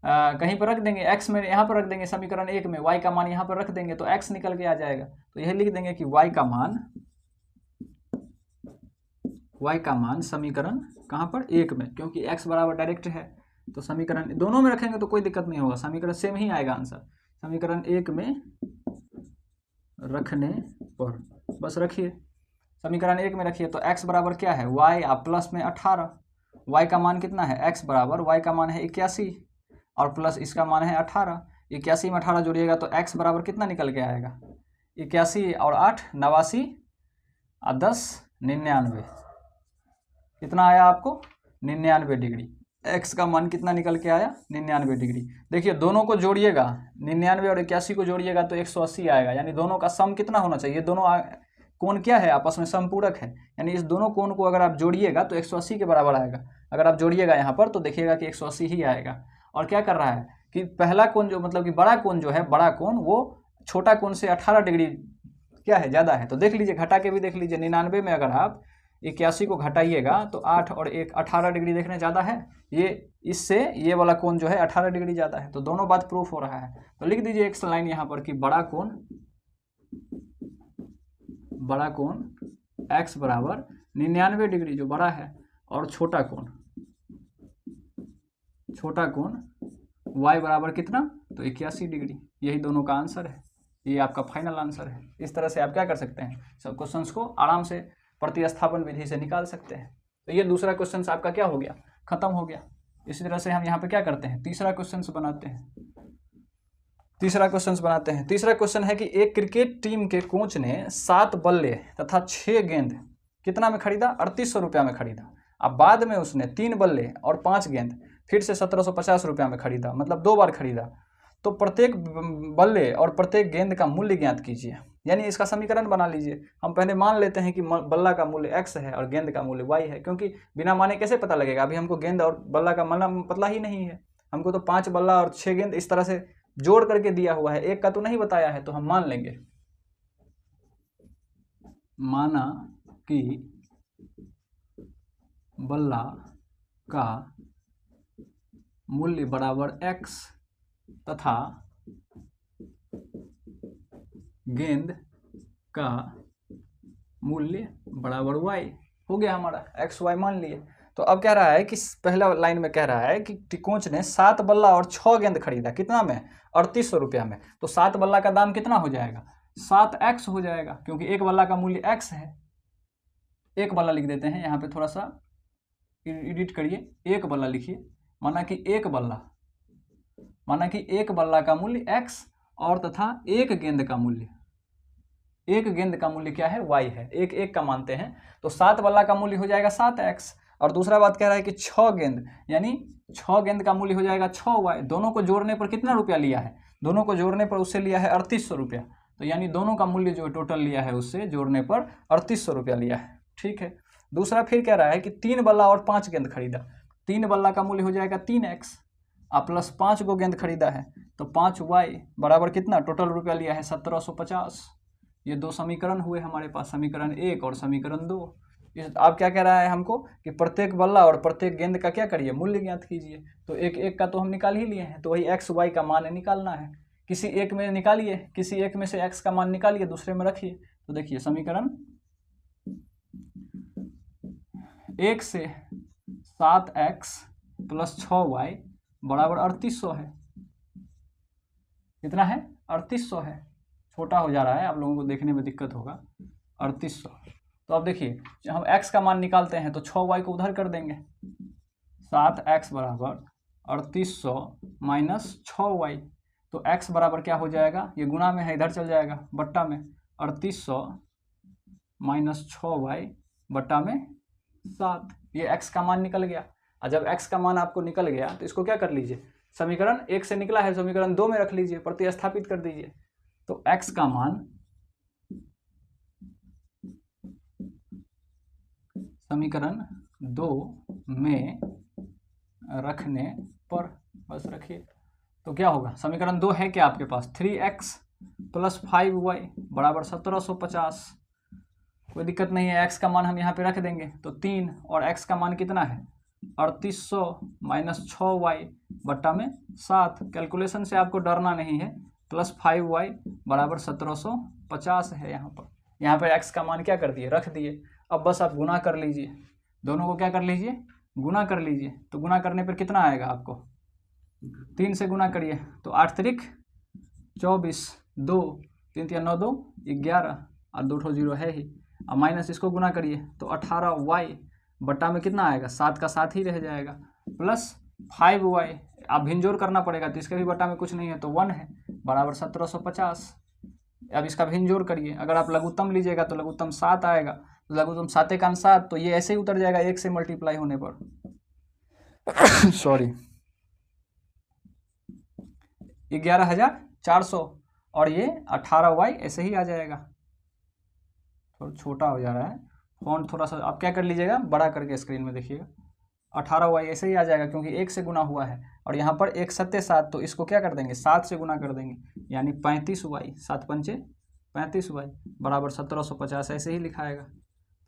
कहीं पर रख देंगे, x में यहाँ पर रख देंगे, समीकरण 1 में y का मान यहाँ पर रख देंगे तो x निकल के आ जाएगा। तो यह लिख देंगे कि y का मान y का मान समीकरण कहाँ पर 1 में, क्योंकि x बराबर डायरेक्ट है तो समीकरण दोनों में रखेंगे तो कोई दिक्कत नहीं होगा, समीकरण सेम ही आएगा आंसर। समीकरण 1 में रखने पर बस रखिए, समीकरण 1 में रखिए तो x बराबर क्या है y, आप प्लस में 18, y का मान कितना है x बराबर y का मान है 81 और प्लस इसका मान है 18, 81 में 18 जोड़िएगा तो x बराबर कितना निकल के आएगा 81 और 8 89 और 10 99, कितना आया आपको 99 डिग्री। x का मान कितना निकल के आया 99 डिग्री। देखिए दोनों को जोड़िएगा, 99 और 81 को जोड़िएगा तो 180 आएगा, यानी दोनों का सम कितना होना चाहिए, दोनों कोण क्या है आपस में समपूरक है, यानी इस दोनों कोण को अगर आप जोड़िएगा तो 180 के बराबर आएगा। अगर आप जोड़िएगा यहाँ पर तो देखिएगा कि 180 ही आएगा। और क्या कर रहा है कि पहला कोण जो मतलब कि बड़ा कोण जो है, बड़ा कोण वो छोटा कोण से 18 डिग्री क्या है ज़्यादा है, तो देख लीजिए घटा के भी देख लीजिए, 99 में अगर आप 81 को घटाइएगा तो 8 और 1 18 डिग्री देखने ज़्यादा है, ये इससे ये वाला कोण जो है 18 डिग्री ज़्यादा है, तो दोनों बात प्रूफ हो रहा है। तो लिख दीजिए एक लाइन यहाँ पर कि बड़ा कोण x बराबर 99 डिग्री जो बड़ा है, और छोटा कोण y बराबर कितना तो 81 डिग्री। यही दोनों का आंसर है, ये आपका फाइनल आंसर है। इस तरह से आप क्या कर सकते हैं, सब क्वेश्चंस को आराम से प्रतिस्थापन विधि से निकाल सकते हैं। तो ये दूसरा क्वेश्चन आपका क्या हो गया, खत्म हो गया। इसी तरह से हम यहाँ पे क्या करते हैं, तीसरा क्वेश्चन बनाते हैं। तीसरा क्वेश्चन है कि एक क्रिकेट टीम के कोच ने 7 बल्ले तथा 6 गेंद कितना में खरीदा 3800 रुपया में खरीदा। अब बाद में उसने 3 बल्ले और 5 गेंद फिर से 1750 रुपया में खरीदा, मतलब 2 बार खरीदा। तो प्रत्येक बल्ले और प्रत्येक गेंद का मूल्य ज्ञात कीजिए, यानी इसका समीकरण बना लीजिए। हम पहले मान लेते हैं कि बल्ला का मूल्य x है और गेंद का मूल्य y है, क्योंकि बिना माने कैसे पता लगेगा, अभी हमको गेंद और बल्ला का मान पता ही नहीं है, हमको तो 5 बल्ला और 6 गेंद इस तरह से जोड़ करके दिया हुआ है, एक का तो नहीं बताया है, तो हम मान लेंगे। माना कि बल्ला का मूल्य बराबर x तथा गेंद का मूल्य बराबर y, हो गया हमारा x y मान लिए। तो अब कह रहा है कि पहला लाइन में कह रहा है कि कोच ने 7 बल्ला और 6 गेंद खरीदा, कितना में 3800 रुपया में। तो 7 बल्ला का दाम कितना हो जाएगा 7x हो जाएगा, क्योंकि एक बल्ला का मूल्य x है। एक बल्ला लिख देते हैं यहाँ पे, थोड़ा सा एडिट करिए, एक बल्ला लिखिए, माना कि एक बल्ला का मूल्य x और तथा एक गेंद का मूल्य क्या है y है, एक का मानते हैं। तो 7 बल्ला का मूल्य हो जाएगा 7x, और दूसरा बात कह रहा है कि 6 गेंद, यानी 6 गेंद का मूल्य हो जाएगा 6y। दोनों को जोड़ने पर कितना रुपया लिया है, दोनों को जोड़ने पर उससे लिया है 3800 रुपया, तो यानी दोनों का मूल्य जो टोटल लिया है उससे जोड़ने पर 3800 रुपया लिया है, ठीक है। दूसरा फिर कह रहा है कि 3 बल्ला और 5 गेंद खरीदा, 3 बल्ला का मूल्य हो जाएगा 3x और प्लस 5 को गेंद खरीदा है तो 5y बराबर कितना, टोटल रुपया लिया है 1750। ये 2 समीकरण हुए हमारे पास, समीकरण 1 और समीकरण 2। आप क्या कह रहा है हमको कि प्रत्येक बल्ला और प्रत्येक गेंद का क्या करिए, मूल्य ज्ञात कीजिए। तो एक का तो हम निकाल ही लिए हैं, तो वही x y का मान निकालना है। किसी एक में निकालिए, किसी एक में से x का मान निकालिए, दूसरे में रखिए। तो देखिए समीकरण 1 से 7x प्लस 6y बराबर 3800 है। कितना है 3800 है, छोटा हो जा रहा है, आप लोगों को देखने में दिक्कत होगा, 3800। तो अब देखिए हम x का मान निकालते हैं तो 6y को उधर कर देंगे, 7x बराबर 3800 माइनस 6y, तो x बराबर क्या हो जाएगा, ये गुना में है इधर चल जाएगा बट्टा में, 3800 माइनस 6y बट्टा में 7, ये x का मान निकल गया। और जब x का मान आपको निकल गया तो इसको क्या कर लीजिए, समीकरण 1 से निकला है समीकरण 2 में रख लीजिए, प्रतिस्थापित कर दीजिए। तो x का मान समीकरण 2 में रखने पर बस रखिए, तो क्या होगा, समीकरण 2 है क्या आपके पास, 3x प्लस 5y बराबर 1750। कोई दिक्कत नहीं है, x का मान हम यहाँ पे रख देंगे तो 3, और x का मान कितना है 3800 माइनस 6y बट्टा में 7। कैलकुलेशन से आपको डरना नहीं है, प्लस 5y बराबर 1750 है। यहाँ पर x का मान क्या कर दिए, रख दिए। अब बस आप गुना कर लीजिए, दोनों को क्या कर लीजिए, गुना कर लीजिए। तो गुना करने पर कितना आएगा आपको, 3 से गुना करिए तो 8 त्रिक 24, 2 3 3 9 2 11 और 2 ठो 0 है ही। अब माइनस इसको गुना करिए तो 18y बट्टा में कितना आएगा, 7 का 7 ही रह जाएगा, प्लस 5y। अब भिंजोर करना पड़ेगा तो इसके भी बट्टा में कुछ नहीं है तो 1 है, बराबर 1750। अब इसका भिंजोर करिए, अगर आप लघुत्तम लीजिएगा तो लघुत्तम 7 आएगा, तो लघुत्तम 7 का 7, तो ये ऐसे ही उतर जाएगा 1 से मल्टीप्लाई होने पर सॉरी 11,400 और ये 18y ऐसे ही आ जाएगा। थोड़ा छोटा हो जा रहा है फॉन्ट, थोड़ा सा आप क्या कर लीजिएगा, बड़ा करके स्क्रीन में देखिएगा। 18y ऐसे ही आ जाएगा क्योंकि 1 से गुना हुआ है, और यहाँ पर 1 7 7, तो इसको क्या कर देंगे, 7 से गुना कर देंगे, यानी 35y, 7 पंचे 35y बराबर 1750 ऐसे ही लिखाएगा।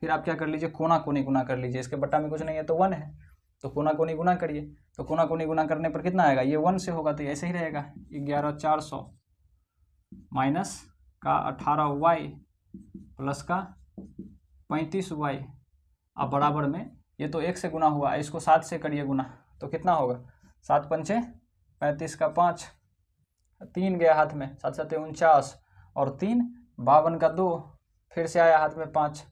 फिर आप क्या कर लीजिए, कोना कोनी गुना कर लीजिए, इसके बट्टा में कुछ नहीं है तो 1 है, तो कोना कोनी गुना करिए, तो कोना कोनी गुना करने पर कितना आएगा, ये 1 से होगा तो ऐसे ही रहेगा, 11,400 माइनस का 18y प्लस का 35y, अब बराबर में ये तो 1 से गुना हुआ, इसको 7 से करिए गुना तो कितना होगा, 7 पंचे 35 का 5, 3 गया हाथ में, 7 7 49 और 3 52 का 2, फिर से आया हाथ में 5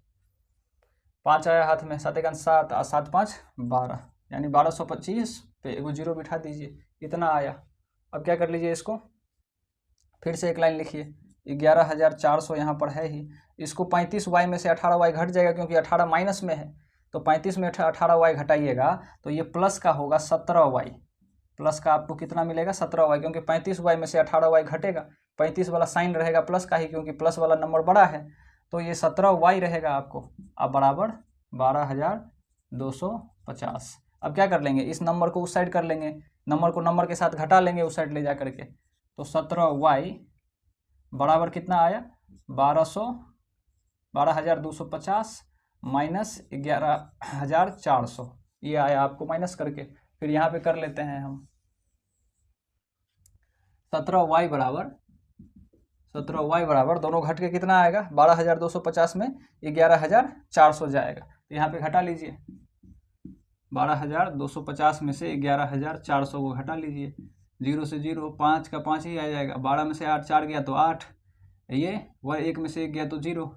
आया हाथ में, 7 1 7 और 7 5 12, यानी 1225 पे एगो 0 बिठा दीजिए, इतना आया। अब क्या कर लीजिए, इसको फिर से एक लाइन लिखिए, 11,400 यहाँ पर है ही, इसको 35y में से 18y घट जाएगा क्योंकि 18 माइनस में है, तो 35 में 18y घटाइएगा तो ये प्लस का होगा 17y, प्लस का आपको कितना मिलेगा 17y, क्योंकि 35y में से 18y घटेगा, 35 वाला साइन रहेगा प्लस का ही क्योंकि प्लस वाला नंबर बड़ा है, तो ये 17y रहेगा आपको। अब बराबर 12,250। अब क्या कर लेंगे, इस नंबर को उस साइड कर लेंगे, नंबर को नंबर के साथ घटा लेंगे उस साइड ले जा करके, तो 17y बराबर कितना आया, 12,250 माइनस 11,400, ये आया आपको माइनस करके। फिर यहाँ पे कर लेते हैं हम, 17y बराबर दोनों घट के कितना आएगा, 12,250 में 11,400 जाएगा, तो यहाँ पे घटा लीजिए, 12,250 में से 11,400 को घटा लीजिए, 0 से 0, 5 का 5 ही आ जाएगा, 12 में से 8 4 गया तो 8, ये वह 1 में से 1 गया तो 0,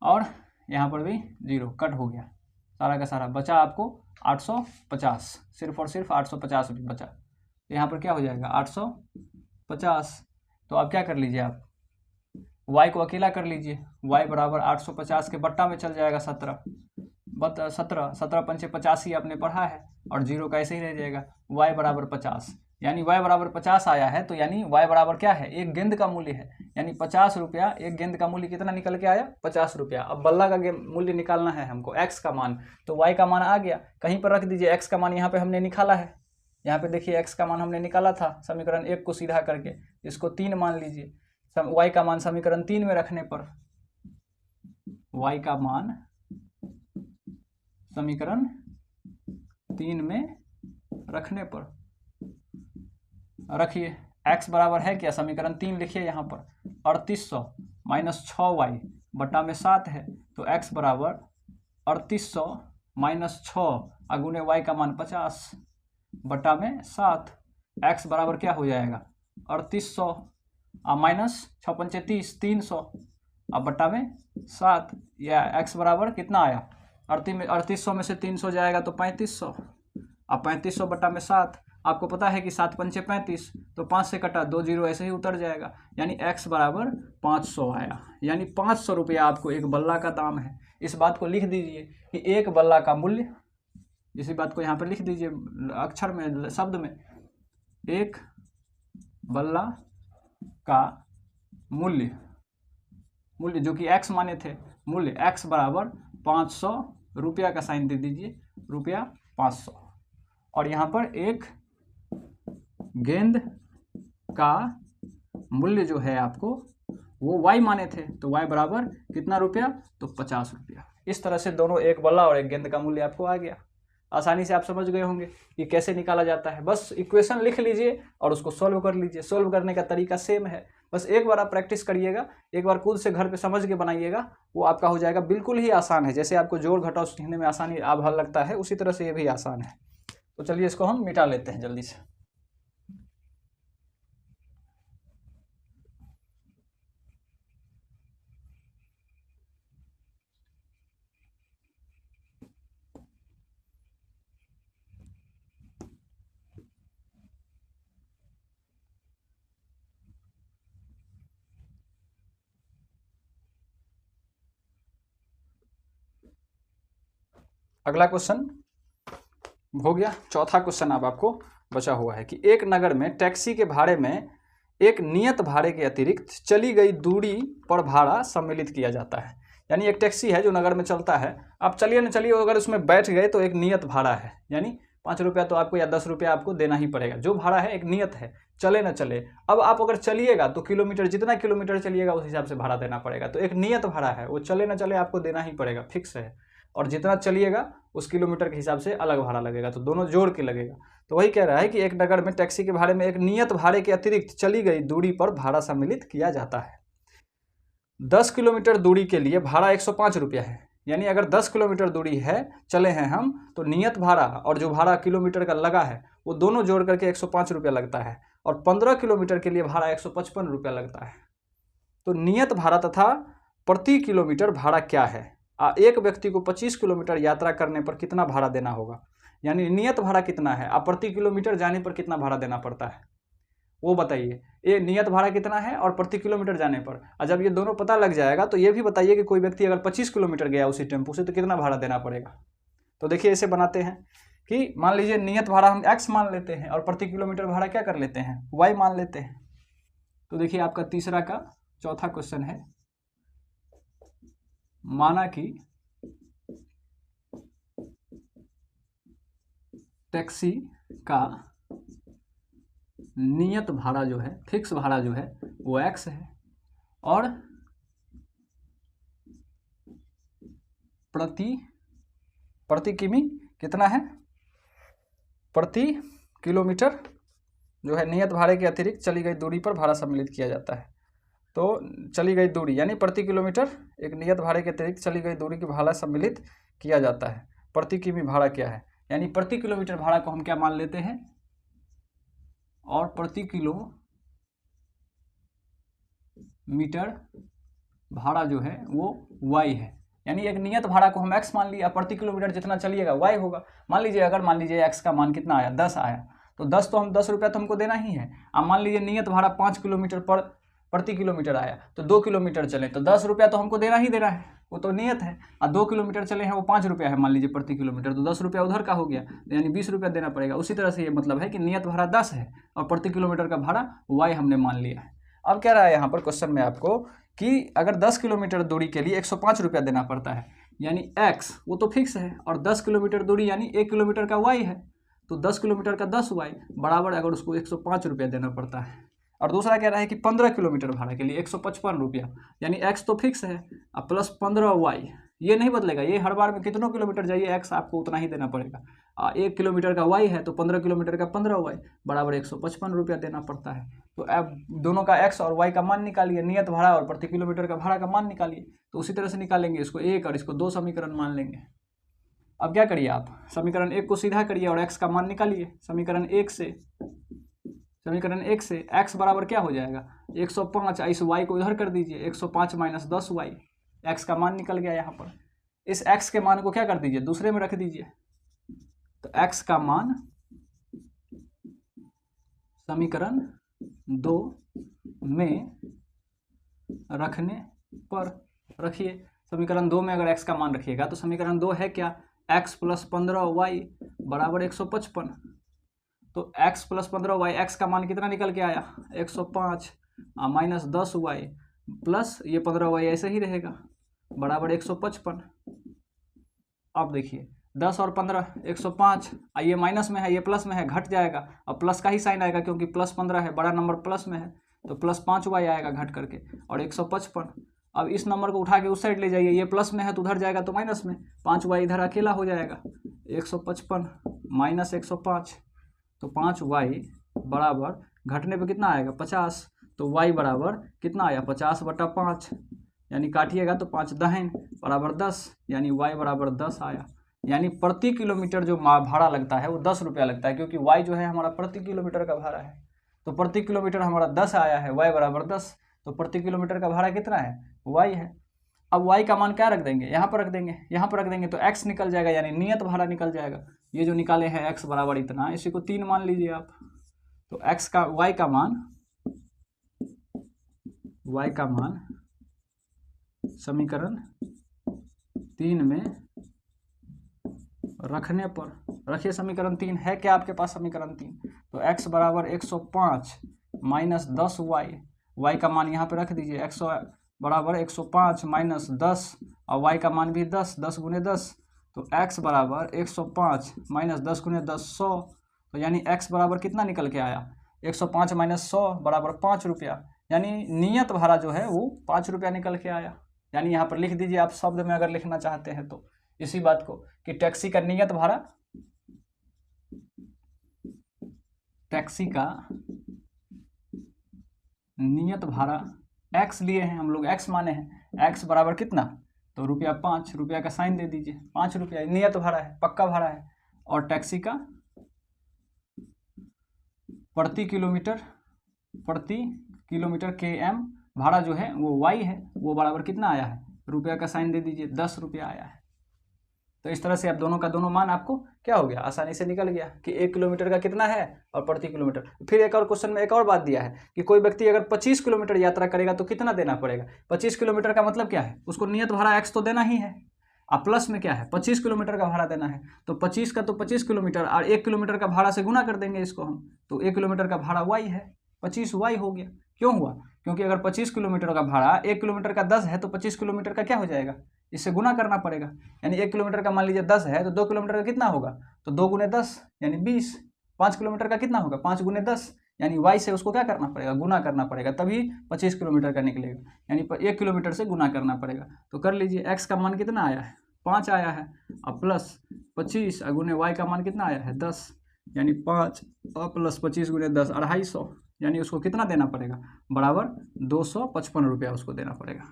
और यहाँ पर भी 0 कट हो गया, सारा का सारा बचा आपको 850, सिर्फ और सिर्फ 850 रुपये बचा। यहाँ पर क्या हो जाएगा 850, तो आप क्या कर लीजिए, आप y को अकेला कर लीजिए, y बराबर 850 के बट्टा में चल जाएगा 17 पंचे 50 ही आपने पढ़ा है, और 0 का ऐसे ही रह जाएगा, y बराबर 50, यानी y बराबर 50 आया है, तो यानी y बराबर क्या है, एक गेंद का मूल्य है, यानी 50 रुपया, एक गेंद का मूल्य कितना निकल के आया 50 रुपया। अब बल्ला का मूल्य निकालना है हमको, x का मान, तो y का मान आ गया, कहीं पर रख दीजिए, x का मान यहाँ पे हमने निकाला है, यहाँ पे देखिए x का मान हमने निकाला था समीकरण 1 को सीधा करके, इसको 3 मान लीजिए, y का मान समीकरण 3 में रखने पर, y का मान समीकरण 3 में रखने पर रखिए, x बराबर है क्या, समीकरण 3 लिखिए यहाँ पर, 3800 माइनस 6y बटा में 7 है, तो x बराबर 3800 माइनस 6 अगुने y का मान 50 बटा में 7, x बराबर क्या हो जाएगा 3800 माइनस 6 पंचे 30, 300 अब बटा में 7, या x बराबर कितना आया, 3800 में से 300 जाएगा तो 3500, अब 3500 बटा में 7, आपको पता है कि 7 पंचे 35, तो 5 से कटा 2 0 ऐसे ही उतर जाएगा, यानी x बराबर 500 आया, यानी 500 रुपया आपको एक बल्ला का दाम है। इस बात को लिख दीजिए कि एक बल्ला का मूल्य, इसी बात को यहाँ पर लिख दीजिए अक्षर में, शब्द में, एक बल्ला का मूल्य जो कि x माने थे, मूल्य x बराबर 500 रुपया का साइन दे दीजिए, रुपया 500, और यहाँ पर एक गेंद का मूल्य जो है आपको वो y माने थे, तो y बराबर कितना रुपया, तो 50 रुपया। इस तरह से दोनों, एक बल्ला और एक गेंद का मूल्य आपको आ गया। आसानी से आप समझ गए होंगे कि कैसे निकाला जाता है, बस इक्वेशन लिख लीजिए और उसको सॉल्व कर लीजिए। सॉल्व करने का तरीका सेम है, बस एक बार आप प्रैक्टिस करिएगा, एक बार खुद से घर पे समझ के बनाइएगा, वो आपका हो जाएगा। बिल्कुल ही आसान है, जैसे आपको जोड़ घटाव सीखने में आसानी आप हल लगता है उसी तरह से ये भी आसान है। तो चलिए इसको हम मिटा लेते हैं जल्दी से। अगला क्वेश्चन हो गया। चौथा क्वेश्चन अब आपको बचा हुआ है कि एक नगर में टैक्सी के भाड़े में एक नियत भाड़े के अतिरिक्त चली गई दूरी पर भाड़ा सम्मिलित किया जाता है। यानी एक टैक्सी है जो नगर में चलता है, आप चलिए न चलिए, अगर उसमें बैठ गए तो एक नियत भाड़ा है, यानी 5 रुपया तो आपको या 10 रुपया आपको देना ही पड़ेगा। जो भाड़ा है एक नियत है, चले न चले। अब आप अगर चलिएगा तो किलोमीटर, जितना किलोमीटर चलिएगा उस हिसाब से भाड़ा देना पड़ेगा। तो एक नियत भाड़ा है, वो चले न चले आपको देना ही पड़ेगा, फिक्स है। और जितना चलिएगा उस किलोमीटर के हिसाब से अलग भाड़ा लगेगा, तो दोनों जोड़ के लगेगा। तो वही कह रहा है कि एक नगर में टैक्सी के भाड़े में एक नियत भाड़े के अतिरिक्त चली गई दूरी पर भाड़ा सम्मिलित किया जाता है। 10 किलोमीटर दूरी के लिए भाड़ा 105 रुपया है। यानी अगर 10 किलोमीटर दूरी है, चले हैं हम, तो नियत भाड़ा और जो भाड़ा किलोमीटर का लगा है वो दोनों जोड़ करके 105 रुपया लगता है। और 15 किलोमीटर के लिए भाड़ा 155 रुपया लगता है। तो नियत भाड़ा तथा प्रति किलोमीटर भाड़ा क्या है? एक व्यक्ति को 25 किलोमीटर यात्रा करने पर कितना भाड़ा देना होगा? यानी नियत भाड़ा कितना है, आप प्रति किलोमीटर जाने पर कितना भाड़ा देना पड़ता है वो बताइए। ये नियत भाड़ा कितना है और प्रति किलोमीटर जाने पर, और जब ये दोनों पता लग जाएगा तो ये भी बताइए कि कोई व्यक्ति अगर 25 किलोमीटर गया उसी टेम्पो से तो कितना भाड़ा देना पड़ेगा। तो देखिए ऐसे बनाते हैं कि मान लीजिए नियत भाड़ा हम x मान लेते हैं और प्रति किलोमीटर भाड़ा क्या कर लेते हैं, y मान लेते हैं। तो देखिए आपका तीसरा का चौथा क्वेश्चन है, माना कि टैक्सी का नियत भाड़ा जो है, फिक्स भाड़ा जो है वो x है और प्रति किमी कितना है, प्रति किलोमीटर जो है नियत भाड़े के अतिरिक्त चली गई दूरी पर भाड़ा सम्मिलित किया जाता है। तो चली गई दूरी यानी प्रति किलोमीटर एक नियत भाड़े के अतिरिक्त चली गई दूरी की भाड़ा सम्मिलित किया जाता है। प्रति किमी भाड़ा क्या है, यानी प्रति किलोमीटर भाड़ा को हम क्या मान लेते हैं, और प्रति किलोमीटर भाड़ा जो है वो y है। यानी एक नियत भाड़ा को हम x मान लिया, प्रति किलोमीटर जितना चलिएगा y होगा। मान लीजिए x का मान कितना आया, 10 आया, तो 10 तो हम 10 रुपया तो हमको देना ही है। अब मान लीजिए नियत भाड़ा 5 किलोमीटर पर प्रति किलोमीटर आया, तो 2 किलोमीटर चले तो 10 रुपया तो हमको देना ही देना है, वो तो नियत है। और 2 किलोमीटर चले हैं वो 5 रुपया है मान लीजिए प्रति किलोमीटर, तो 10 रुपया उधर का हो गया, यानी 20 रुपया देना पड़ेगा। उसी तरह से ये मतलब है कि नियत भाड़ा 10 है और प्रति किलोमीटर का भाड़ा y हमने मान लिया है। अब कह रहा है यहाँ पर क्वेश्चन में आपको कि अगर 10 किलोमीटर दूरी के लिए 105 रुपया देना पड़ता है, यानी x वो तो फिक्स है, और 10 किलोमीटर दूरी यानी 1 किलोमीटर का y है, तो 10 किलोमीटर का 10y बराबर अगर उसको 105 रुपया देना पड़ता है। और दूसरा कह रहा है कि 15 किलोमीटर भाड़ा के लिए 155 रुपया, यानी x तो फिक्स है और प्लस 15y, ये नहीं बदलेगा, ये हर बार में कितनों किलोमीटर जाइए x आपको उतना ही देना पड़ेगा। 1 किलोमीटर का y है तो 15 किलोमीटर का 15y बराबर 155 रुपया देना पड़ता है। तो अब दोनों का x और y का मान निकालिए, नियत भाड़ा और प्रति किलोमीटर का भाड़ा का मान निकालिए। तो उसी तरह से निकालेंगे, इसको 1 और इसको 2 समीकरण मान लेंगे। अब क्या करिए आप, समीकरण 1 को सीधा करिए और x का मान निकालिए। समीकरण 1 से x बराबर क्या हो जाएगा, 105, इस y को इधर कर दीजिए, 105 माइनस 10y, x का मान निकल गया यहाँ पर। इस x के मान को क्या कर दीजिए, दूसरे में रख दीजिए। तो x का मान समीकरण 2 में रखने पर, रखिए समीकरण 2 में अगर x का मान रखिएगा तो समीकरण 2 है क्या, x प्लस 15y बराबर 155। तो x प्लस 15y, x का मान कितना निकल के आया 105 माइनस 10y प्लस ये 15y ऐसे ही रहेगा बराबर 155। अब देखिए 10 और 15 105, ये माइनस में है ये प्लस में है, घट जाएगा। अब प्लस का ही साइन आएगा क्योंकि प्लस 15 है, बड़ा नंबर प्लस में है, तो प्लस 5y आएगा घट करके और 155। अब इस नंबर को उठा के उस साइड ले जाइए, ये प्लस में है तो उधर जाएगा तो माइनस में, 5y इधर अकेला हो जाएगा, 155 माइनस 105, तो 5y बराबर घटने पे कितना आएगा 50। तो y बराबर कितना आया 50/5, यानी काटिएगा तो 5 दाहिन बराबर 10, यानी y बराबर 10 आया। यानी प्रति किलोमीटर जो भाड़ा लगता है वो 10 रुपया लगता है, क्योंकि y जो है हमारा प्रति किलोमीटर का भाड़ा है। तो प्रति किलोमीटर हमारा 10 आया है, y बराबर 10, तो प्रति किलोमीटर का भाड़ा कितना है y है। अब y का मान क्या रख देंगे, यहाँ पर रख देंगे, यहाँ पर रख देंगे तो x निकल जाएगा, यानी नियत भाड़ा निकल जाएगा। ये जो निकाले हैं x बराबर इतना, इसी को 3 मान लीजिए आप। तो x का y का मान समीकरण 3 में रखने पर, रखिए समीकरण 3 है क्या आपके पास समीकरण 3, तो x बराबर 105 माइनस 10y, y का मान यहाँ पे रख दीजिए, x बराबर 105 माइनस 10 और y का मान भी 10, 10 गुने 10, तो x बराबर 105 माइनस 10 गुने 10 100, तो यानी x बराबर कितना निकल के आया 105 माइनस 100 बराबर 5 रुपया, यानी नियत भाड़ा जो है वो 5 रुपया निकल के आया। यानी यहाँ पर लिख दीजिए आप शब्द में अगर लिखना चाहते हैं तो इसी बात को कि टैक्सी का नियत भाड़ा x लिए हैं हम लोग, x माने हैं, x बराबर कितना, तो रुपया 5 रुपया का साइन दे दीजिए, 5 रुपया नियत भाड़ा है, पक्का भाड़ा है। और टैक्सी का प्रति किलोमीटर km भाड़ा जो है वो y है, वो बराबर कितना आया है, रुपया का साइन दे दीजिए, 10 रुपया आया है। तो इस तरह से आप दोनों का दोनों मान आपको क्या हो गया, आसानी से निकल गया कि 1 किलोमीटर का कितना है और प्रति किलोमीटर। फिर एक और क्वेश्चन में एक और बात दिया है कि कोई व्यक्ति अगर 25 किलोमीटर यात्रा करेगा तो कितना देना पड़ेगा। 25 किलोमीटर का मतलब क्या है, उसको नियत भाड़ा x तो देना ही है, अब प्लस में क्या है 25 किलोमीटर का भाड़ा देना है, तो 25 का तो 25 किलोमीटर और 1 किलोमीटर का भाड़ा से गुना कर देंगे इसको हम, तो 1 किलोमीटर का भाड़ा y है, 25y हो गया। क्यों हुआ, क्योंकि अगर 25 किलोमीटर का भाड़ा 1 किलोमीटर का 10 है तो 25 किलोमीटर का क्या हो जाएगा, इससे गुना करना पड़ेगा। यानी 1 किलोमीटर का मान लीजिए 10 है तो 2 किलोमीटर का कितना होगा, तो 2 गुने 10 यानी 20। 5 किलोमीटर का कितना होगा, 5 गुने 10 यानी y से उसको क्या करना पड़ेगा, गुना करना पड़ेगा, तभी 25 किलोमीटर का निकलेगा, यानी 1 किलोमीटर से गुना करना पड़ेगा। तो कर लीजिए x का मान कितना आया है 5 आया है, अब प्लस 25 गुने y का मान कितना आया है 10, यानी 5 और प्लस 25 गुने 10 250, यानी उसको कितना देना पड़ेगा बराबर 255 रुपया उसको देना पड़ेगा,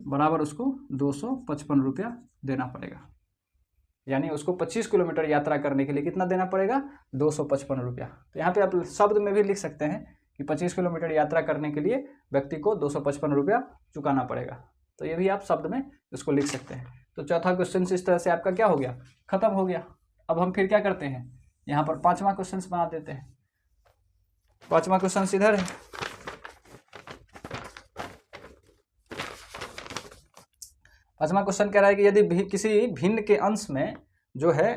बराबर उसको 255 रुपया देना पड़ेगा। यानी उसको 25 किलोमीटर यात्रा करने के लिए कितना देना पड़ेगा 255 रुपया। तो यहाँ पे आप शब्द में भी लिख सकते हैं कि 25 किलोमीटर यात्रा करने के लिए व्यक्ति को 255 रुपया चुकाना पड़ेगा, तो ये भी आप शब्द में उसको लिख सकते हैं। तो चौथा क्वेश्चन इस तरह से आपका क्या हो गया, खत्म हो गया। अब हम फिर क्या करते हैं, यहाँ पर 5वां क्वेश्चन बना देते हैं। 5वां क्वेश्चन इधर है, पांचवा क्वेश्चन कह रहा है कि यदि किसी भिन्न के अंश में जो है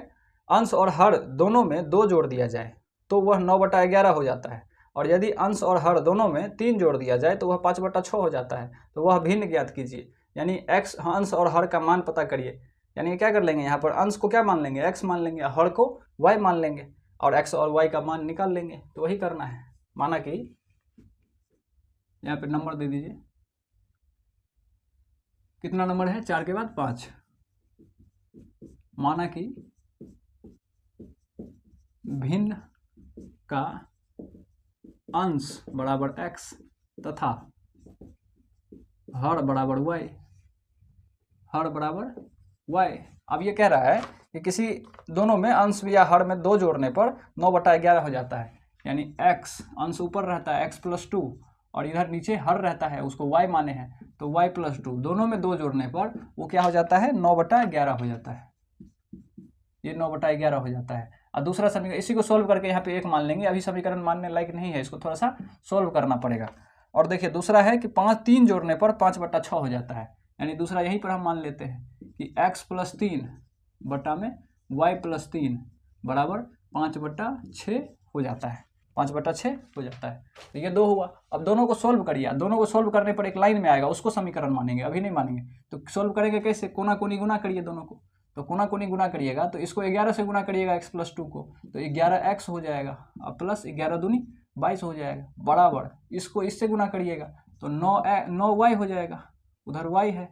अंश और हर दोनों में 2 जोड़ दिया जाए तो वह 9/11 हो जाता है, और यदि अंश और हर दोनों में 3 जोड़ दिया जाए तो वह 5/6 हो जाता है। तो वह भिन्न ज्ञात कीजिए, यानी x अंश और हर का मान पता करिए। यानी क्या कर लेंगे, यहाँ पर अंश को क्या मान लेंगे x मान लेंगे, हर को y मान लेंगे और x और y का मान निकाल लेंगे। तो वही करना है, माना कि यहाँ पे नंबर दे दीजिए, कितना नंबर है 4 के बाद 5, माना कि भिन्न का अंश बराबर x तथा हर बराबर y, हर बराबर y। अब ये कह रहा है कि किसी दोनों में अंश या हर में 2 जोड़ने पर 9/11 हो जाता है, यानी x अंश ऊपर रहता है x+2 और इधर नीचे हर रहता है, उसको y माने हैं तो y+2, दोनों में 2 जोड़ने पर वो क्या हो जाता है 9/11 हो जाता है, ये 9/11 हो जाता है। और दूसरा समीकरण इसी को सोल्व करके यहाँ पे 1 मान लेंगे, अभी समीकरण मानने लायक नहीं है, इसको थोड़ा सा सोल्व करना पड़ेगा। और देखिए दूसरा है कि 3 जोड़ने पर 5/6 हो जाता है, यानी दूसरा यहीं पर हम मान लेते हैं कि x+3 बटा में y+3 बराबर 5/6 हो जाता है, 5/6 हो जाता है। तो ये 2 हुआ। अब दोनों को सोल्व करिए, दोनों को सोल्व करने पर एक लाइन में आएगा, उसको समीकरण मानेंगे, अभी नहीं मानेंगे। तो सोल्व करेंगे कैसे, कोना कोनी गुना करिए दोनों को, तो कोना कोनी गुना करिएगा तो इसको 11 से गुना करिएगा x+2 को, तो 11x हो जाएगा और प्लस 11 दूनी 22 हो जाएगा, बराबर इसको इससे गुना करिएगा तो 9y हो जाएगा, उधर y है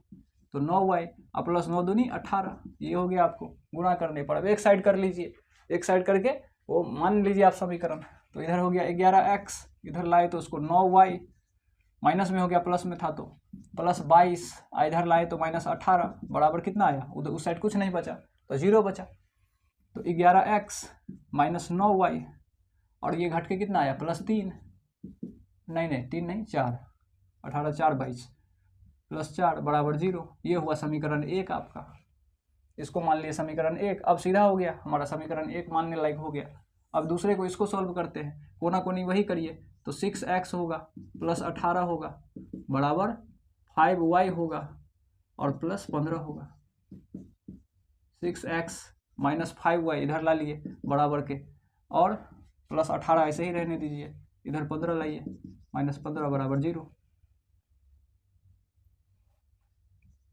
तो 9y और प्लस 9 दूनी 18, ये हो गया आपको गुना करने पर। अब एक साइड कर लीजिए, एक साइड करके वो मान लीजिए आप समीकरण, तो इधर हो गया 11x इधर लाए तो उसको 9y, माइनस में हो गया प्लस में था तो +22, इधर लाए तो -18 बराबर कितना आया, उधर उस साइड कुछ नहीं बचा तो 0 बचा। तो 11x माइनस 9y, और ये घट के कितना आया +3, नहीं 3 नहीं 4, 18 4 22 +4 बराबर 0। ये हुआ समीकरण 1 आपका। इसको मान लिया समीकरण 1। अब सीधा हो गया, हमारा समीकरण 1 मानने लायक हो गया। अब दूसरे को इसको सॉल्व करते हैं, कोना कोनी वही करिए। तो 6x होगा +18 होगा बराबर 5y होगा और +15 होगा। 6x माइनस 5y इधर ला लिए बराबर के, और +18 ऐसे ही रहने दीजिए, इधर 15 लाइए, -15 बराबर 0।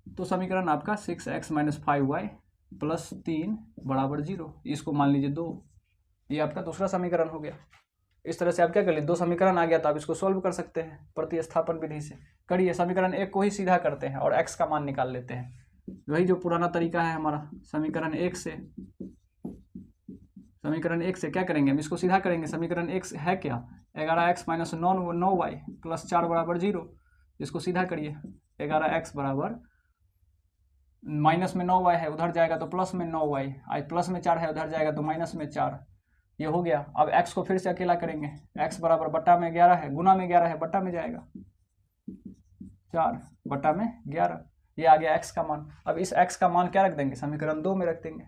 तो समीकरण आपका 6x माइनस 5y +3 बराबर 0, इसको मान लीजिए 2। ये आपका दूसरा समीकरण हो गया। इस तरह से आप क्या कर लीजिए, 2 समीकरण आ गया तो आप इसको सॉल्व कर सकते हैं प्रतिस्थापन विधि से। करिए, समीकरण 1 को ही सीधा करते हैं और x का मान निकाल लेते हैं। वही जो पुराना तरीका है हमारा, समीकरण 1 से क्या करेंगे, हम इसको सीधा करेंगे। समीकरण 1 है क्या, 11x माइनस 9y +4 बराबर 0। इसको सीधा करिए, 11x बराबर माइनस में 9y है, उधर जाएगा तो प्लस में 9y, प्लस में 4 है, उधर जाएगा तो माइनस में 4। ये हो गया। अब x को फिर से अकेला करेंगे, x बराबर बट्टा में 11 है, गुना में 11 है, बट्टा में जाएगा 4 बट्टा में 11। ये आ गया x का मान। अब इस x का मान क्या रख देंगे, समीकरण 2 में रख देंगे।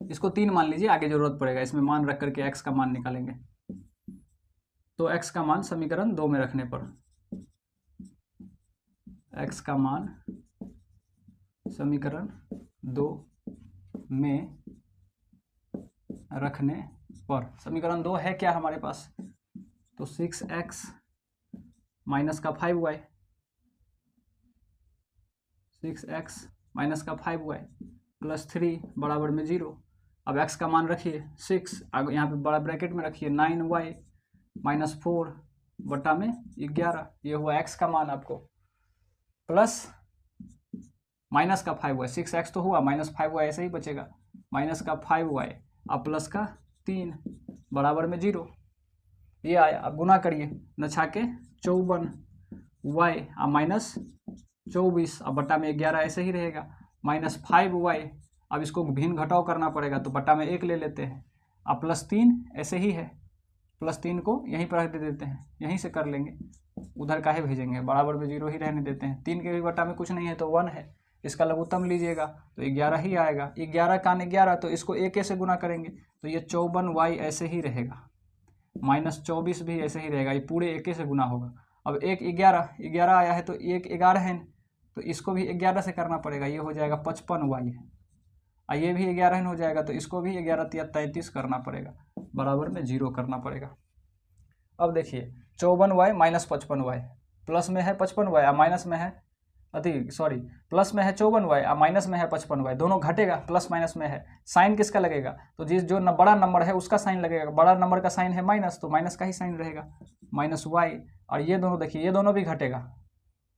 इसको 3 मान लीजिए, आगे जरूरत पड़ेगा, इसमें मान रख करके x का मान निकालेंगे। तो x का मान समीकरण 2 में रखने पर, x का मान समीकरण 2 में रखने पर, समीकरण 2 है क्या हमारे पास, तो 6x माइनस का 5y, 6x माइनस का 5y +3 बराबर में 0। अब x का मान रखिए 6, आगे यहाँ पे बड़ा ब्रैकेट में रखिए 9y माइनस 4 बटा में 11। ये हुआ x का मान आपको, प्लस माइनस का 5y, 6x तो हुआ, माइनस 5y ऐसे ही बचेगा, माइनस का 5y अब प्लस का 3 बराबर में 0। ये आया। अब गुना करिए, नछा के 54y अब माइनस 24 अब बट्टा में 11 ऐसे ही रहेगा, -5y। अब इसको भिन्न घटाव करना पड़ेगा तो बट्टा में 1 ले लेते हैं, अब +3 ऐसे ही है, +3 को यहीं पर रख देते हैं, यहीं से कर लेंगे, उधर काहे भेजेंगे, बराबर में 0 ही रहने देते हैं। 3 के भी बट्टा में कुछ नहीं है तो 1 है, इसका लघुत्तम लीजिएगा तो 11 ही आएगा। 11 का 11 तो इसको 1 से गुना करेंगे तो ये 54y ऐसे ही रहेगा, -24 भी ऐसे ही रहेगा, ये पूरे 1 से गुना होगा। अब 1 11 आया है तो 1 11 है, तो इसको भी 11 से करना पड़ेगा, ये हो जाएगा 55y। ये भी 11 हो जाएगा तो इसको भी 11 33 करना पड़ेगा, बराबर में 0 करना पड़ेगा। अब देखिए 54y माइनस 55y, प्लस में है 55y माइनस में है प्लस में है 54y माइनस में है 55y, दोनों घटेगा, प्लस माइनस में है, साइन किसका लगेगा, तो जो बड़ा नंबर है उसका साइन लगेगा, बड़ा नंबर का साइन है माइनस तो माइनस का ही साइन रहेगा, -y। और ये दोनों देखिए, ये दोनों भी घटेगा,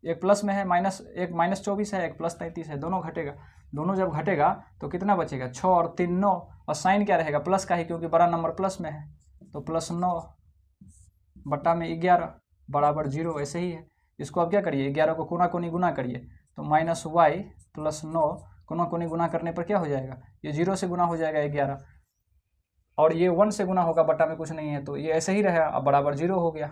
एक प्लस में है एक -24 है, एक +33 है, दोनों घटेगा। दोनों जब घटेगा तो कितना बचेगा, 6 और 3 9, और साइन क्या रहेगा, प्लस का ही, क्योंकि बड़ा नंबर प्लस में है, तो +9 बट्टा में 11 बराबर 0 ऐसे ही है। इसको अब क्या करिए, 11 को कोना कोनी गुना करिए तो -y + 9 कोना कोनी गुना करने पर क्या हो जाएगा, ये 0 से गुना हो जाएगा 11, और ये 1 से गुना होगा, बट्टा में कुछ नहीं है तो ये ऐसे ही रहेगा, अब बराबर 0 हो गया।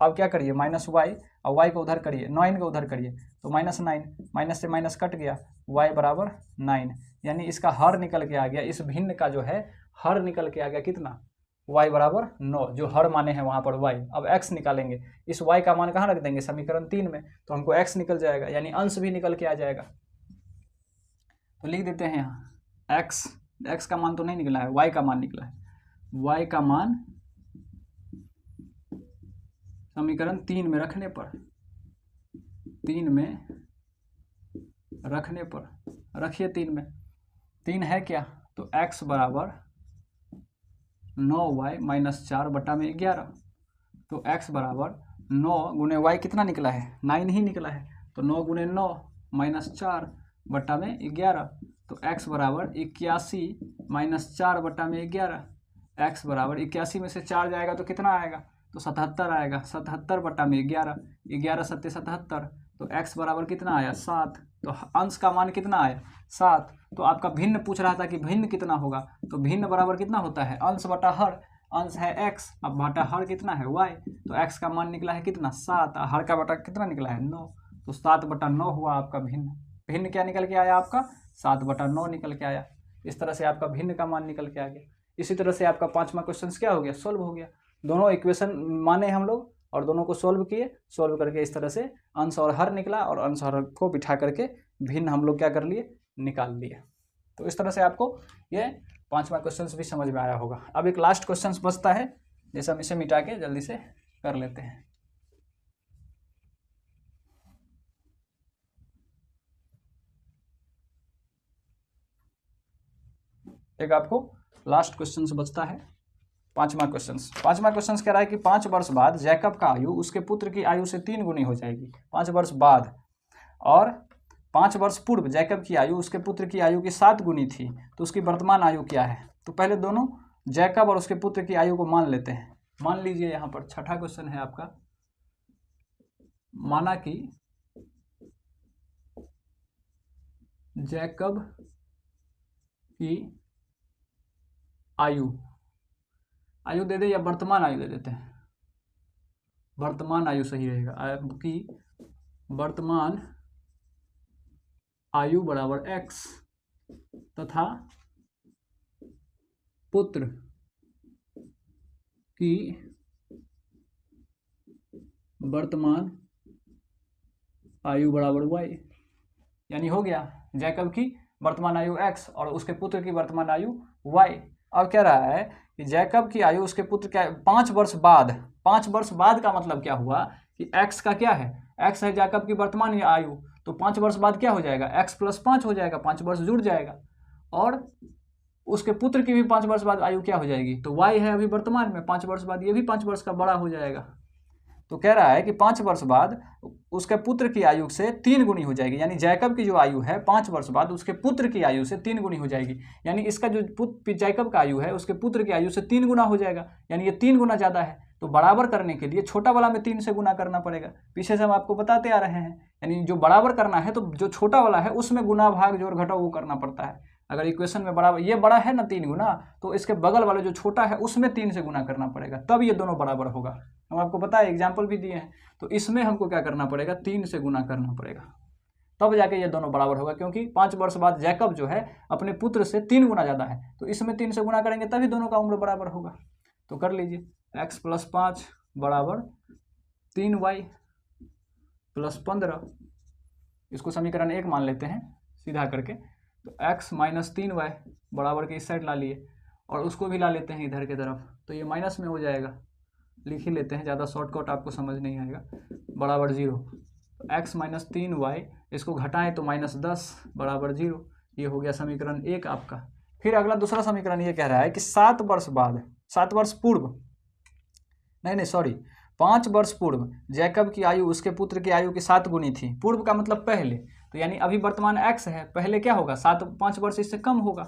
अब क्या करिए, -y और y को उधर करिए, 9 को उधर करिए तो -9, माइनस से माइनस कट गया, y बराबर 9, यानी इसका हर निकल के आ गया, इस भिन्न का जो है हर निकल के आ गया कितना, y बराबर 9, जो हर माने हैं वहाँ पर y। अब x निकालेंगे, इस y का मान कहाँ रख देंगे, समीकरण 3 में, तो हमको x निकल जाएगा, यानी अंश भी निकल के आ जाएगा। तो लिख देते हैं यहाँ x का मान तो नहीं निकला है, y का मान निकला है, y का मान समीकरण 3 में रखने पर, 3 में रखने पर रखिए, 3 में 3 है क्या, तो x बराबर 9y माइनस 4 बटा में 11, तो x बराबर 9 गुने y कितना निकला है, 9 ही निकला है, तो 9 गुने 9 माइनस 4 बटा में 11, तो x बराबर 81 माइनस 4 बटा में 11, x बराबर 81 में से 4 जाएगा तो कितना आएगा, तो 77 आएगा। 77 बटा में 11, 11 सत्ते 77, तो x बराबर कितना आया 7। तो अंश का मान कितना आया 7। तो आपका भिन्न पूछ रहा था कि भिन्न कितना होगा, तो भिन्न बराबर कितना होता है अंश बटा हर। अंश है x, अब बटा हर कितना है y, तो x का मान निकला है कितना 7, हर का बटा कितना निकला है 9, तो 7 बटा 9 हुआ आपका भिन्न। भिन्न क्या निकल के आया आपका 7 बटा 9 निकल के आया। इस तरह से आपका भिन्न का मान निकल के आ गया। इसी तरह से आपका 5वां क्वेश्चन क्या हो गया, सोल्व हो गया। दोनों इक्वेशन माने हम लोग और दोनों को सोल्व किए, सोल्व करके इस तरह से अंश और हर निकला, और अंश और हर को बिठा करके भिन्न हम लोग क्या कर लिए, निकाल लिए। तो इस तरह से आपको ये 5वां क्वेश्चन भी समझ में आया होगा। अब एक लास्ट क्वेश्चन बचता है, जैसे हम इसे मिटा के जल्दी से कर लेते हैं। एक आपको लास्ट क्वेश्चन बचता है, 5वां क्वेश्चन। 5वां क्वेश्चन कह रहा है कि 5 वर्ष बाद जैकब का आयु उसके पुत्र की आयु से 3 गुनी हो जाएगी। 5 वर्ष बाद, और 5 वर्ष पूर्व जैकब की आयु उसके पुत्र की आयु की 7 गुनी थी, तो उसकी वर्तमान आयु क्या है। तो पहले दोनों जैकब और उसके पुत्र की आयु को मान लेते हैं। मान लीजिए यहाँ पर 6ठा क्वेश्चन है आपका, माना कि जैकब की आयु दे दे या वर्तमान आयु दे देते हैं, वर्तमान आयु सही रहेगा। कि वर्तमान आयु बराबर x तथा पुत्र की वर्तमान आयु बराबर y, यानी हो गया जैकब की वर्तमान आयु x और उसके पुत्र की वर्तमान आयु y। अब कह रहा है कि जैकब की आयु उसके पुत्र क्या 5 वर्ष बाद। 5 वर्ष बाद का मतलब क्या हुआ कि x का क्या है, x है जैकब की वर्तमान आयु, तो 5 वर्ष बाद क्या हो जाएगा x + 5 हो जाएगा, 5 वर्ष जुड़ जाएगा, और उसके पुत्र की भी 5 वर्ष बाद आयु क्या हो जाएगी, तो y है अभी वर्तमान में, 5 वर्ष बाद ये भी 5 वर्ष का बड़ा हो जाएगा। तो कह रहा है कि 5 वर्ष बाद उसके पुत्र की आयु से 3 गुनी हो जाएगी, यानी जैकब की जो आयु है 5 वर्ष बाद उसके पुत्र की आयु से 3 गुनी हो जाएगी, यानी इसका जो जैकब का आयु है उसके पुत्र की आयु से 3 गुना हो जाएगा, यानी ये 3 गुना ज़्यादा है। तो बराबर करने के लिए छोटा वाला में 3 से गुना करना पड़ेगा, पीछे से हम आपको बताते आ रहे हैं। यानी जो बराबर करना है तो जो छोटा वाला है उसमें गुना भाग जोड़ घटाव वो करना पड़ता है। अगर इक्वेशन में बराबर ये बड़ा है ना 3 गुना, तो इसके बगल वाला जो छोटा है उसमें 3 से गुना करना पड़ेगा, तब ये दोनों बराबर होगा। हम आपको बताया, एग्जाम्पल भी दिए हैं। तो इसमें हमको क्या करना पड़ेगा, 3 से गुना करना पड़ेगा, तब जाके ये दोनों बराबर होगा। क्योंकि 5 वर्ष बाद जैकब जो है अपने पुत्र से 3 गुना ज़्यादा है, तो इसमें 3 से गुना करेंगे तभी दोनों का उम्र बराबर होगा। तो कर लीजिए x + 5 बराबर 3y + 15, इसको समीकरण 1 मान लेते हैं सीधा करके। तो x - 3y बराबर के इस साइड ला लिए, और उसको भी ला लेते हैं इधर की तरफ, तो ये माइनस में हो जाएगा, लिख ही लेते हैं, ज़्यादा शॉर्टकट आपको समझ नहीं आएगा, बराबर 0। x - 3y इसको घटाएं तो -10 बराबर 0। ये हो गया समीकरण 1 आपका। फिर अगला दूसरा समीकरण ये कह रहा है कि 7 वर्ष बाद, 7 वर्ष पूर्व, नहीं सॉरी, 5 वर्ष पूर्व जैकब की आयु उसके पुत्र की आयु की 7 गुनी थी। पूर्व का मतलब पहले, तो यानी अभी वर्तमान x है, पहले क्या होगा 5 वर्ष इससे कम होगा,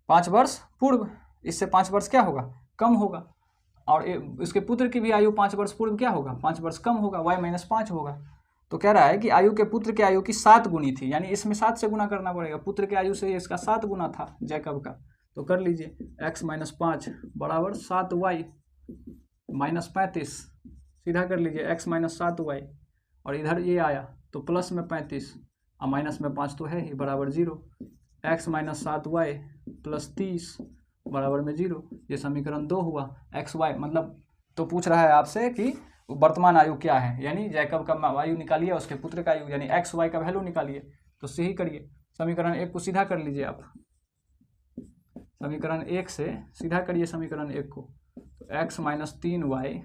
5 वर्ष पूर्व इससे 5 वर्ष क्या होगा कम होगा, और इसके पुत्र की भी आयु 5 वर्ष पूर्व क्या होगा 5 वर्ष कम होगा, y - 5 होगा। तो कह रहा है कि आयु के पुत्र की आयु की 7 गुनी थी, यानी इसमें 7 से गुना करना पड़ेगा, पुत्र की आयु से इसका 7 गुना था जैकब का। तो कर लीजिए x - 5 बराबर 7y - 35, सीधा कर लीजिए x - 7y, और इधर ये आया तो प्लस में 35 और माइनस में 5 तो है ही, बराबर 0। x - 7y + 30 बराबर में 0। ये समीकरण 2 हुआ। एक्स वाई मतलब, तो पूछ रहा है आपसे कि वर्तमान आयु क्या है, यानी जैकब का आयु निकालिए, उसके पुत्र का आयु यानी एक्स वाई का वैल्यू निकालिए। तो सही करिए, समीकरण 1 को सीधा कर लीजिए आप, समीकरण 1 से सीधा करिए समीकरण 1 को। तो x - 3y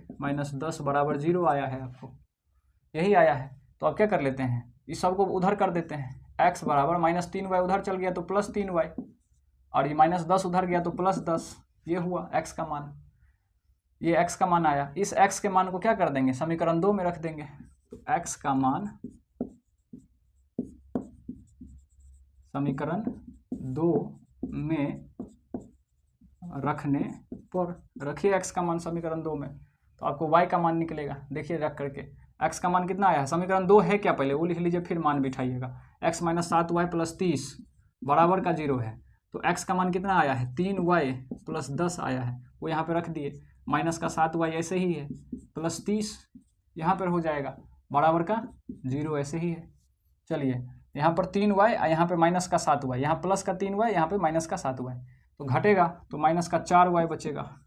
- 10 बराबर 0 आया है, आपको यही आया है। तो अब क्या कर लेते हैं, इस सब को उधर कर देते हैं। x बराबर -3y उधर चल गया तो +3y, और ये -10 उधर गया तो +10, ये हुआ x का मान। ये x का मान आया, इस x के मान को क्या कर देंगे समीकरण 2 में रख देंगे। तो x का मान समीकरण 2 में रखने पर, रखिए x का मान समीकरण 2 में, तो आपको y का मान निकलेगा। देखिए रख करके x का मान कितना आया है, समीकरण 2 है क्या, पहले वो लिख लीजिए फिर मान बिठाइएगा। x माइनस 7y प्लस 30 बराबर का 0 है, तो x का मान कितना आया है 3y प्लस 10 आया है, वो यहाँ पे रख दिए। माइनस का 7y ऐसे ही है, प्लस 30 यहाँ पर हो जाएगा बराबर का 0 ऐसे ही है। चलिए यहाँ पर 3y, यहाँ पे माइनस का 7y, यहाँ प्लस का 3y, यहाँ पे माइनस का 7y, तो घटेगा तो माइनस का 4y बचेगा।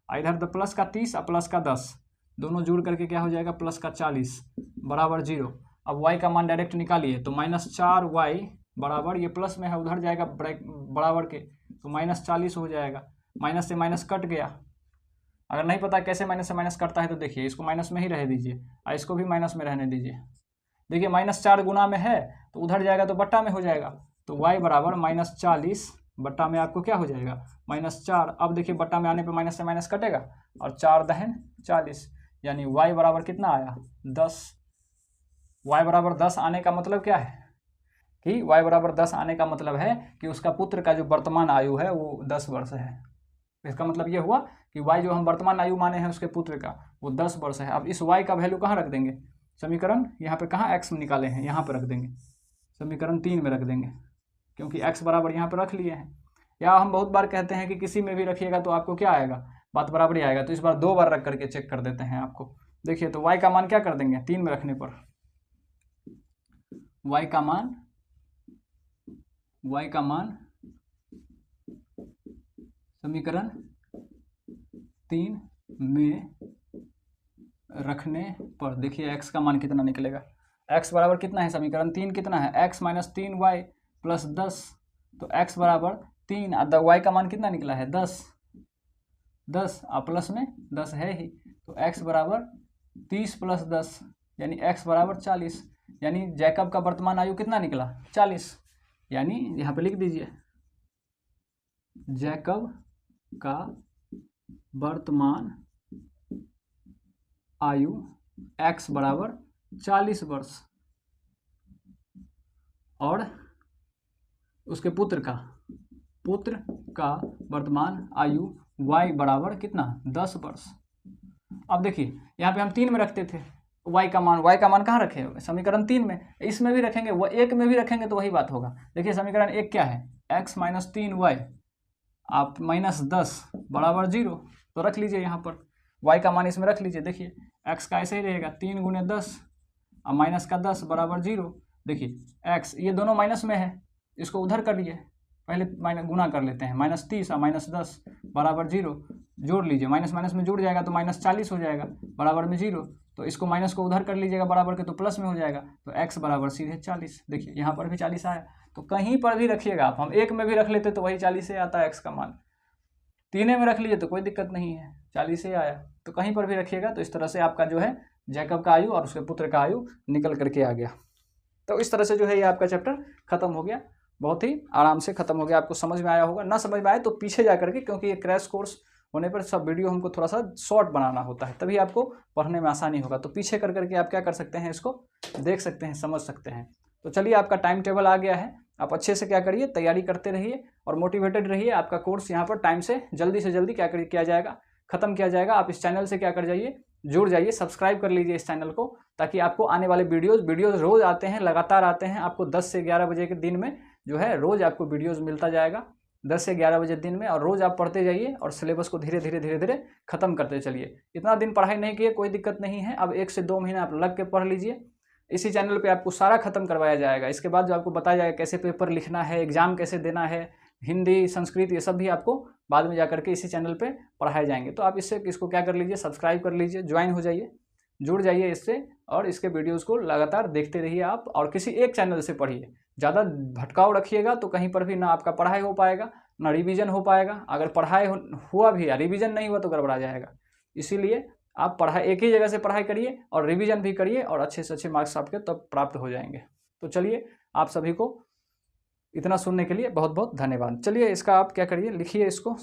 इधर तो प्लस का 30 और प्लस का 10 दोनों जुड़ करके क्या हो जाएगा प्लस का 40 बराबर 0। अब y का मान डायरेक्ट निकालिए, तो माइनस 4y बराबर, ये प्लस में है उधर जाएगा बराबर के, तो माइनस 40 हो जाएगा। माइनस से माइनस कट गया। अगर नहीं पता कैसे माइनस से माइनस कटता है तो देखिए इसको माइनस में ही रह दीजिए और इसको भी माइनस में रहने दीजिए। देखिए माइनस 4 गुना में है तो उधर जाएगा तो बट्टा में हो जाएगा, तो y बराबर माइनस 40 बट्टा में आपको क्या हो जाएगा माइनस 4। अब देखिए बट्टा में आने पे माइनस से माइनस कटेगा और 4 दहन 40, यानी y बराबर कितना आया 10। y बराबर 10 आने का मतलब क्या है कि y बराबर 10 आने का मतलब है कि उसका पुत्र का जो वर्तमान आयु है वो 10 वर्ष है। इसका मतलब ये हुआ कि y जो हम वर्तमान आयु माने हैं उसके पुत्र का वो 10 वर्ष है। अब इस y का वैल्यू कहाँ रख देंगे, समीकरण यहाँ पे कहाँ x निकाले हैं यहाँ पे रख देंगे, समीकरण 3 में रख देंगे, क्योंकि x बराबर यहाँ पे रख लिए हैं। या हम बहुत बार कहते हैं कि किसी में भी रखिएगा तो आपको क्या आएगा, बात बराबर ही आएगा, तो इस बार 2 बार रख करके चेक कर देते हैं आपको। देखिए तो y का मान क्या कर देंगे 3 में रखने पर, y का मान समीकरण 3 में रखने पर देखिए x का मान कितना निकलेगा। x बराबर कितना है, समीकरण 3 कितना है x माइनस 3y प्लस 10, तो x बराबर 3 और y का मान कितना निकला है 10 और प्लस में 10 है ही, तो x बराबर 30 प्लस 10 यानी x बराबर 40, यानी जैकब का वर्तमान आयु कितना निकला 40। यानी यहाँ पे लिख दीजिए जैकब का वर्तमान आयु x बराबर 40 वर्ष और उसके पुत्र का वर्तमान आयु y बराबर कितना 10 वर्ष। अब देखिए यहाँ पे हम 3 में रखते थे y का मान कहाँ रखे समीकरण 3 में, इसमें भी रखेंगे, वो 1 में भी रखेंगे तो वही बात होगा। देखिए समीकरण 1 क्या है x माइनस 3y आप माइनस 10 बराबर 0, तो रख लीजिए यहाँ पर y का मान इसमें रख लीजिए। देखिए x का ऐसे ही रहेगा 3 गुने 10 और माइनस का 10 बराबर 0। देखिए x ये दोनों माइनस में है, इसको उधर कर लिए, पहले माइनस गुना कर लेते हैं, माइनस 30 और माइनस 10 बराबर 0, जोड़ लीजिए, माइनस माइनस में जुड़ जाएगा तो माइनस 40 हो जाएगा बराबर में 0, तो इसको माइनस को उधर कर लीजिएगा बराबर के, तो प्लस में हो जाएगा, तो x बराबर सीधे 40। देखिए यहाँ पर भी 40 आया, तो कहीं पर भी रखिएगा आप, हम 1 में भी रख लेते तो वही 40 से आता है x का मान, 3 में रख लीजिए तो कोई दिक्कत नहीं है 40 से आया, तो कहीं पर भी रखिएगा। तो इस तरह से आपका जो है जैकब का आयु और उसके पुत्र का आयु निकल करके आ गया। तो इस तरह से जो है ये आपका चैप्टर खत्म हो गया, बहुत ही आराम से खत्म हो गया। आपको समझ में आया होगा, ना समझ में आए तो पीछे जा करके, क्योंकि ये क्रैश कोर्स होने पर सब वीडियो हमको थोड़ा सा शॉर्ट बनाना होता है, तभी आपको पढ़ने में आसानी होगा। तो पीछे कर करके आप क्या कर सकते हैं, इसको देख सकते हैं, समझ सकते हैं। तो चलिए आपका टाइम टेबल आ गया है, आप अच्छे से क्या करिए तैयारी करते रहिए और मोटिवेटेड रहिए। आपका कोर्स यहाँ पर टाइम से जल्दी क्या किया जाएगा, ख़त्म किया जाएगा। आप इस चैनल से क्या कर जाइए, जुड़ जाइए, सब्सक्राइब कर लीजिए इस चैनल को, ताकि आपको आने वाले वीडियोज़ रोज़ आते हैं, लगातार आते हैं। आपको 10 से 11 बजे के दिन में जो है रोज़ आपको वीडियोज़ मिलता जाएगा, 10 से 11 बजे दिन में, और रोज़ आप पढ़ते जाइए और सिलेबस को धीरे धीरे ख़त्म करते चलिए। इतना दिन पढ़ाई नहीं किए कोई दिक्कत नहीं है, अब 1 से 2 महीने आप लग के पढ़ लीजिए। इसी चैनल पे आपको सारा खत्म करवाया जाएगा। इसके बाद जो आपको बताया जाएगा कैसे पेपर लिखना है, एग्ज़ाम कैसे देना है, हिंदी संस्कृत, ये सब भी आपको बाद में जा करके इसी चैनल पे पढ़ाए जाएंगे। तो आप इसको क्या कर लीजिए, सब्सक्राइब कर लीजिए, ज्वाइन हो जाइए, जुड़ जाइए इससे, और इसके वीडियोज़ को लगातार देखते रहिए आप, और किसी एक चैनल से पढ़िए। ज़्यादा भटकाव रखिएगा तो कहीं पर भी ना आपका पढ़ाई हो पाएगा ना रिवीजन हो पाएगा। अगर पढ़ाई हुआ भी या रिवीजन नहीं हुआ तो गड़बड़ा जाएगा। इसीलिए आप पढ़ाई एक ही जगह से पढ़ाई करिए और रिवीजन भी करिए, और अच्छे से अच्छे मार्क्स आपके तब प्राप्त हो जाएंगे। तो चलिए आप सभी को इतना सुनने के लिए बहुत बहुत धन्यवाद। चलिए इसका आप क्या करिए, लिखिए इसको,